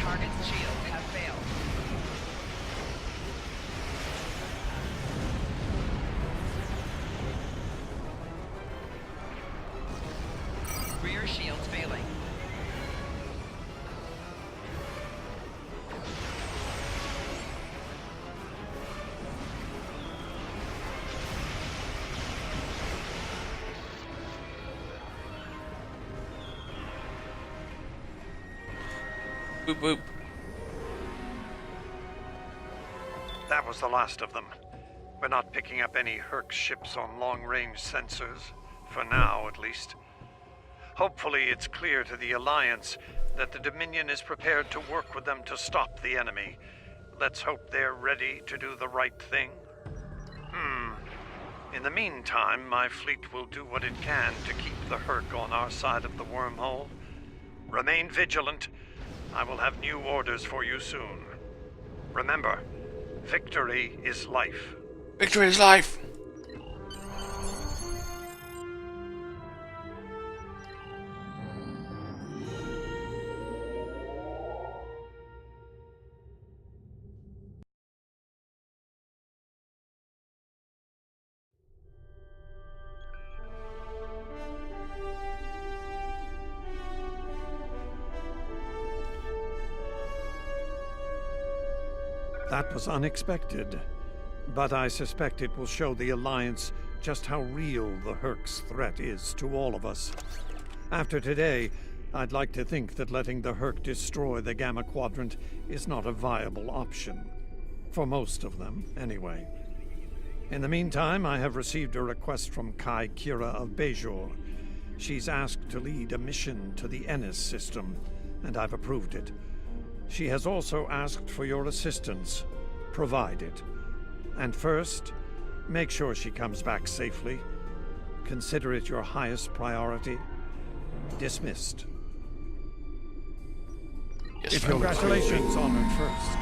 Target's shields have failed. Rear shields failing. Boop boop. That was the last of them. We're not picking up any Herc ships on long-range sensors. For now, at least. Hopefully it's clear to the Alliance that the Dominion is prepared to work with them to stop the enemy. Let's hope they're ready to do the right thing. In the meantime, my fleet will do what it can to keep the Herc on our side of the wormhole. Remain vigilant. I will have new orders for you soon. Remember, victory is life. Victory is life. That was unexpected, but I suspect it will show the Alliance just how real the Herc's threat is to all of us. After today, I'd like to think that letting the Herc destroy the Gamma Quadrant is not a viable option. For most of them, anyway. In the meantime, I have received a request from Kai Kira of Bejor. She's asked to lead a mission to the Ennis system, and I've approved it. She has also asked for your assistance. Provide it. And first, make sure she comes back safely. Consider it your highest priority. Dismissed. Yes, congratulations, Honored First.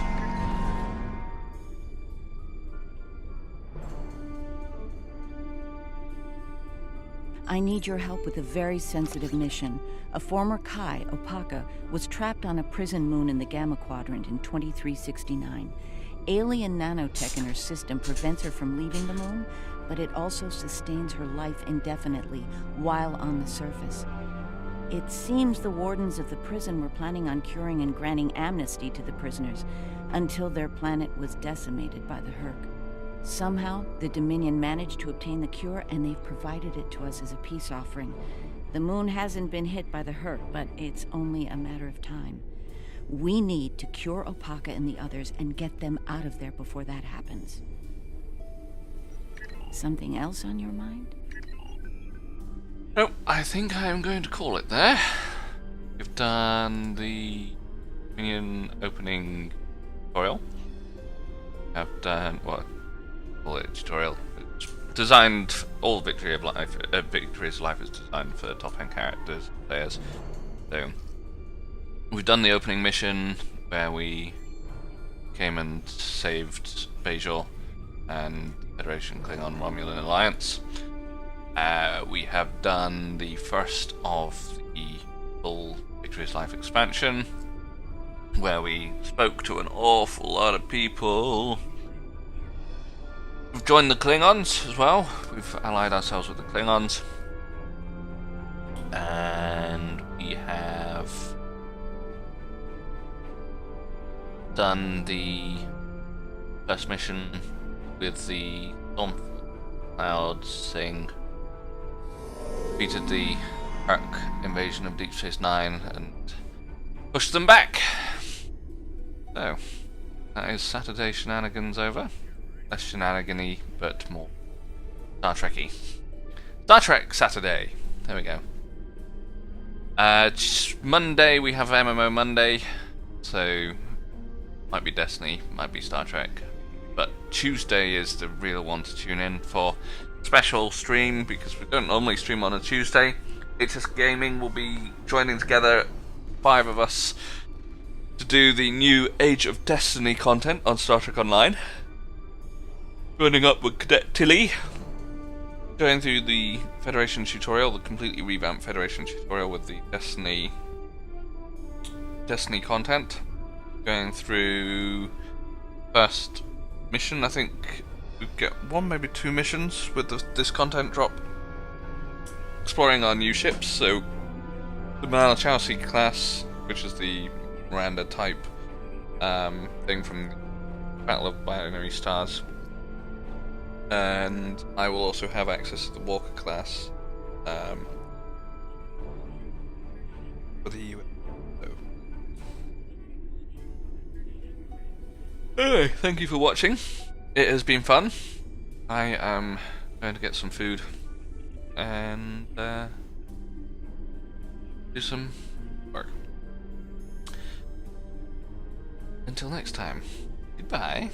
I need your help with a very sensitive mission. A former Kai, Opaka, was trapped on a prison moon in the Gamma Quadrant in 2369. Alien nanotech in her system prevents her from leaving the moon, but it also sustains her life indefinitely while on the surface. It seems the wardens of the prison were planning on curing and granting amnesty to the prisoners until their planet was decimated by the Herc. Somehow, the Dominion managed to obtain the cure, and they've provided it to us as a peace offering. The moon hasn't been hit by the Herc, but it's only a matter of time. We need to cure Opaka and the others and get them out of there before that happens. Something else on your mind? No, I think I am going to call it there. We've done the Dominion opening tutorial. I've done what? Call it tutorial. It's designed all Victory of Life. Victory's Life is designed for top-end characters, players. So we've done the opening mission where we came and saved Bejor and Federation Klingon Romulan Alliance. We have done the first of the full Victory's Life expansion, where we spoke to an awful lot of people. We've joined the Klingons as well. We've allied ourselves with the Klingons. And we have done the first mission with the Storm Clouds thing. Defeated the Herc invasion of Deep Space Nine and pushed them back. So, that is Saturday Shenanigans over. Less shenanigan-y, but more Star Trek-y. Star Trek Saturday. There we go. Monday we have MMO Monday, so might be Destiny, might be Star Trek. But Tuesday is the real one to tune in for. Special stream, because we don't normally stream on a Tuesday. HS Gaming will be joining together, 5 of us, to do the new Age of Destiny content on Star Trek Online. Joining up with Cadet Tilly, going through the Federation tutorial, the completely revamped Federation tutorial with the Destiny content. Going through first mission, I think we get 1, maybe 2 missions with this content drop. Exploring our new ships, so the Malachowski class, which is the Miranda type thing from Battle of Binary Stars. And I will also have access to the Walker class for the UN. Anyway, thank you for watching. It has been fun. I am going to get some food and do some work. Until next time, goodbye.